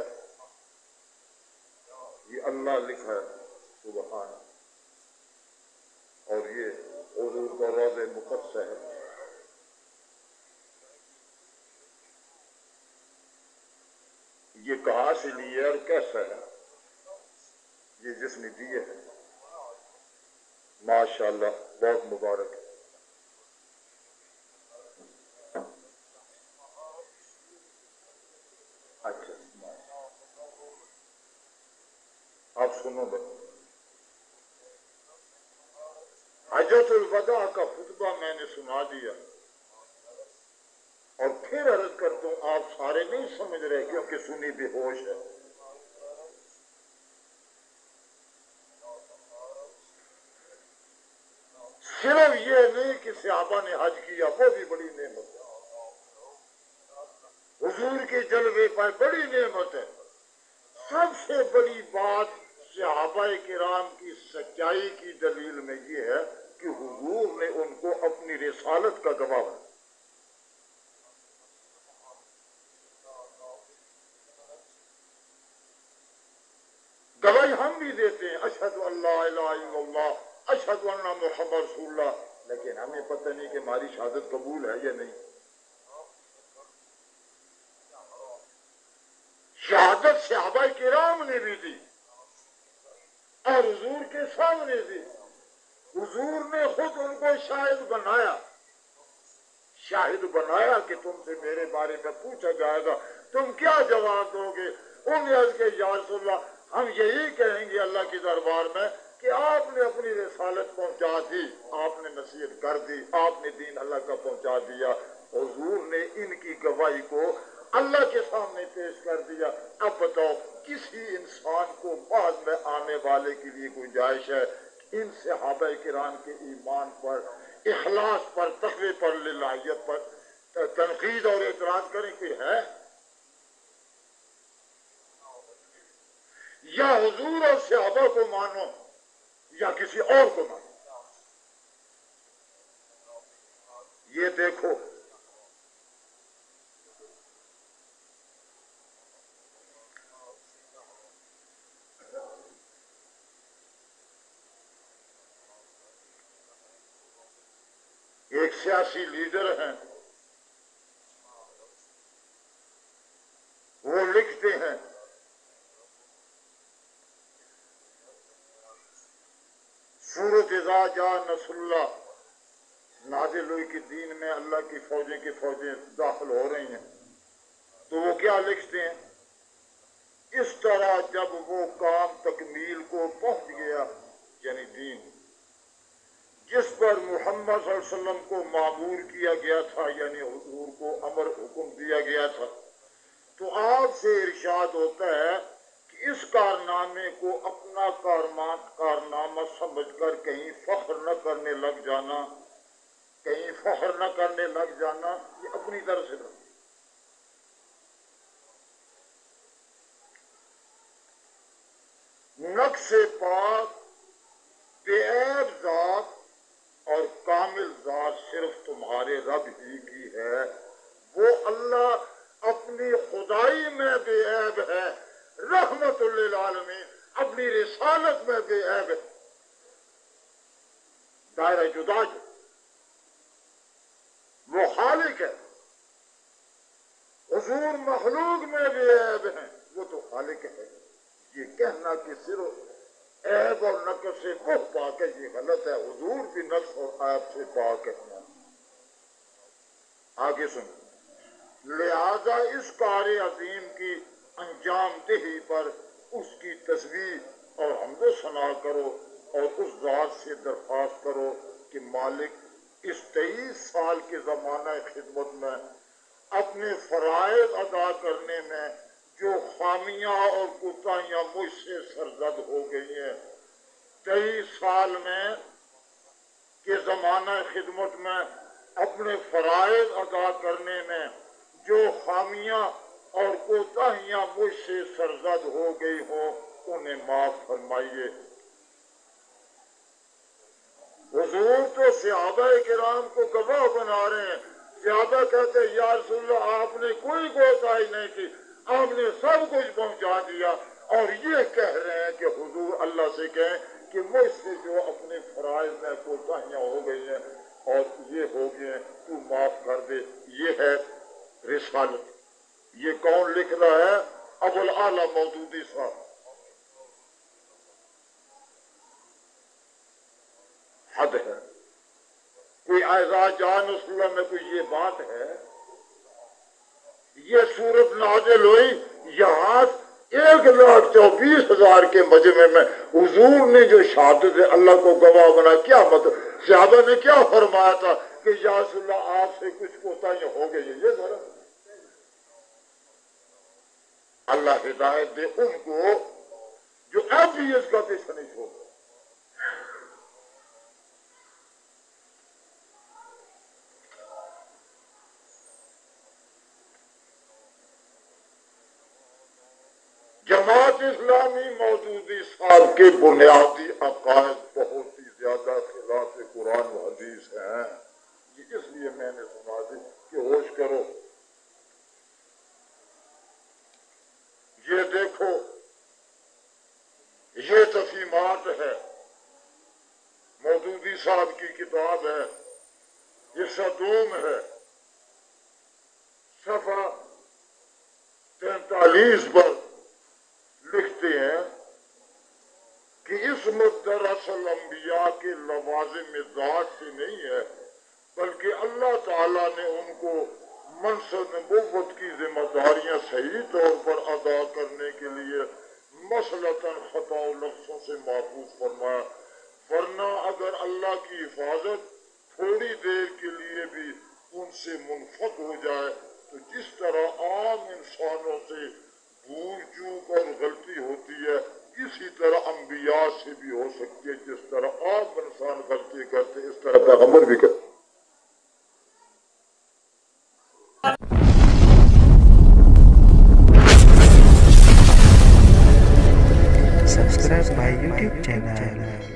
یہ اللہ لکھا ہے سبحان، اور یہ حضور کا روضہ مقدس ہے۔ یہ کہاں سے لیے اور کیسا ہے؟ یہ جس نے دیے ہے ماشاءاللہ بہت مبارک ہے۔ اچھا آپ سنو بس، حجۃ الوداع کا خطبہ میں نے سنا دیا، اور پھر عرض کرتا ہوں آپ سارے نہیں سمجھ رہے کیونکہ سنی بے ہوش ہے۔ صرف یہ نہیں کہ صحابہ نے حج کیا، وہ بھی بڑی نعمت ہے، حضور کے جلوے پر بڑی نعمت ہے۔ سب سے بڑی بات صحابہ کرام کی سچائی کی دلیل میں یہ ہے کہ حضور نے ان کو اپنی رسالت کا گواہ بنایا۔ گواہی ہم بھی دیتے ہیں، اشہد ان لا الہ الا اللہ، اشہد ان محمد رسول اللہ، لیکن ہمیں پتہ نہیں کہ ہماری شہادت قبول ہے یا نہیں۔ شہادت صحابہ کرام نے بھی دی اور حضور کے سامنے دی، حضور نے خود ان کو شاہد بنایا، شاہد بنایا کہ تم سے میرے بارے میں پوچھا جائے گا، تم کیا جواب دو گے؟ انہوں نے عرض کہ یا رسول اللہ ہم یہی کہیں گے اللہ کے دربار میں کہ آپ نے اپنی رسالت پہنچا دی، آپ نے نصیحت کر دی، آپ نے دین اللہ کا پہنچا دیا۔ حضور نے ان کی گواہی کو اللہ کے سامنے پیش کر دیا۔ اب بتاؤ کسی انسان کو بعد میں آنے والے کے لیے گنجائش ہے ان صحابہ کرام کے ایمان پر، اخلاص پر، تقوی پر، للہیت پر تنقید اور اعتراض کریں کہ ہے؟ یا حضور اور صحابہ کو مانو یا کسی اور کو مانو. یہ دیکھو ایک سیاسی لیڈر ہیں، وہ لکھتے ہیں سورۃ اذا جاء نصر اللہ نازل ہوئی کہ دین میں اللہ کی فوجیں داخل ہو رہی ہیں، تو وہ کیا لکھتے ہیں؟ اس طرح جب وہ کام تکمیل کو پہنچ گیا، یعنی دین جس پر محمد صلی اللہ علیہ وسلم کو معمور کیا گیا تھا، یعنی حضور کو امر حکم دیا گیا تھا، تو آپ سے ارشاد ہوتا ہے کہ اس کارنامے کو اپنا کارنامہ سمجھ کر کہیں فخر نہ کرنے لگ جانا، یہ اپنی طرف سے نقص پاک بے عیب ذات اور کامل ذات صرف تمہارے رب ہی کی ہے. وہ اللہ اپنی خدائی میں بے عیب ہے، رحمت للعالمین اپنی رسالت میں بے عیب ہے. دائرہ جدا جو وہ خالق ہے، حضور مخلوق میں بے عیب ہیں، وہ تو خالق ہے. یہ کہنا کہ صرف عیب اور نقص سے وہ پاک ہے، یہ غلط ہے. حضور بھی نقص اور عیب سے پاک ہے. آگے سنو، لہذا اس کار عظیم کی انجام دہی پر اس کی تسبیح اور حمد و ثنا کرو اور اس ذات سے درخواست کرو کہ مالک اس 23 سال کے زمانہ خدمت میں اپنے فرائض ادا کرنے میں جو خامیاں اور کوتاہیاں مجھ سے سرزد ہو گئی ہیں، 23 سال میں کے زمانہ خدمت میں اپنے فرائض ادا کرنے میں جو خامیاں اور کوتاہیاں مجھ سے سرزد ہو گئی ہوں انہیں معاف فرمائیے. حضور تو صحابہ کرام کو گواہ بنا رہے ہیں. صحابہ کہتے ہیں یا رسول اللہ آپ نے کوئی کوتاہی نہیں کی، آپ نے سب کچھ پہنچا دیا، اور یہ کہہ رہے ہیں کہ حضور اللہ سے کہیں کہ مجھ سے جو اپنے فرائض میں کوتاہیاں ہو گئی ہیں اور یہ ہو گئے ہیں تو معاف کر دے. یہ ہے رسالت. یہ کون لکھ رہا ہے؟ ابو الاعلی مودودی صاحب. حد ہے. کوئی اعزاز جان رسول اللہ میں کوئی یہ بات ہے؟ یہ صورت نازل ہوئی یہاں 1,24,000 کے مجمع میں حضور نے جو شہادت اللہ کو گواہ بنا. کیا مطلب؟ صحابہ نے کیا فرمایا تھا کہ یا رسول اللہ آپ سے کچھ کوتاہیاں ہو گئی ہے. یہ ذرا اللہ ہدایت دے ان کو جو اب بھی اس کا پیچھا نہیں چھوڑ. جماعت اسلامی مودودی صاحب کے بنیادی عقائد بہت ہی زیادہ خلاف قرآن و حدیث ہیں. اس لیے میں نے سنا دی کہ ہوش کرو. یہ دیکھو یہ تفہیمات ہے، مودودی صاحب کی کتاب ہے، حصہ دوم ہے، صفحہ 43 پر لکھتے ہیں کہ اس دراصل انبیاء کے لوازم ذات سے نہیں ہے، بلکہ اللہ تعالیٰ نے ان کو منصب نبوت کی ذمہ داریاں صحیح طور پر ادا کرنے کے لیے مسلطاً خطا و لفظوں سے محفوظ فرمایا. ورنہ اگر اللہ کی حفاظت تھوڑی دیر کے لیے بھی ان سے منفک ہو جائے تو جس طرح عام انسانوں سے بھول چوک اور غلطی ہوتی ہے اسی طرح انبیاء سے بھی ہو سکتی ہے. جس طرح عام انسان غلطی کرتے اس طرح پیغمبر بھی کرتے. subscribe my YouTube channel.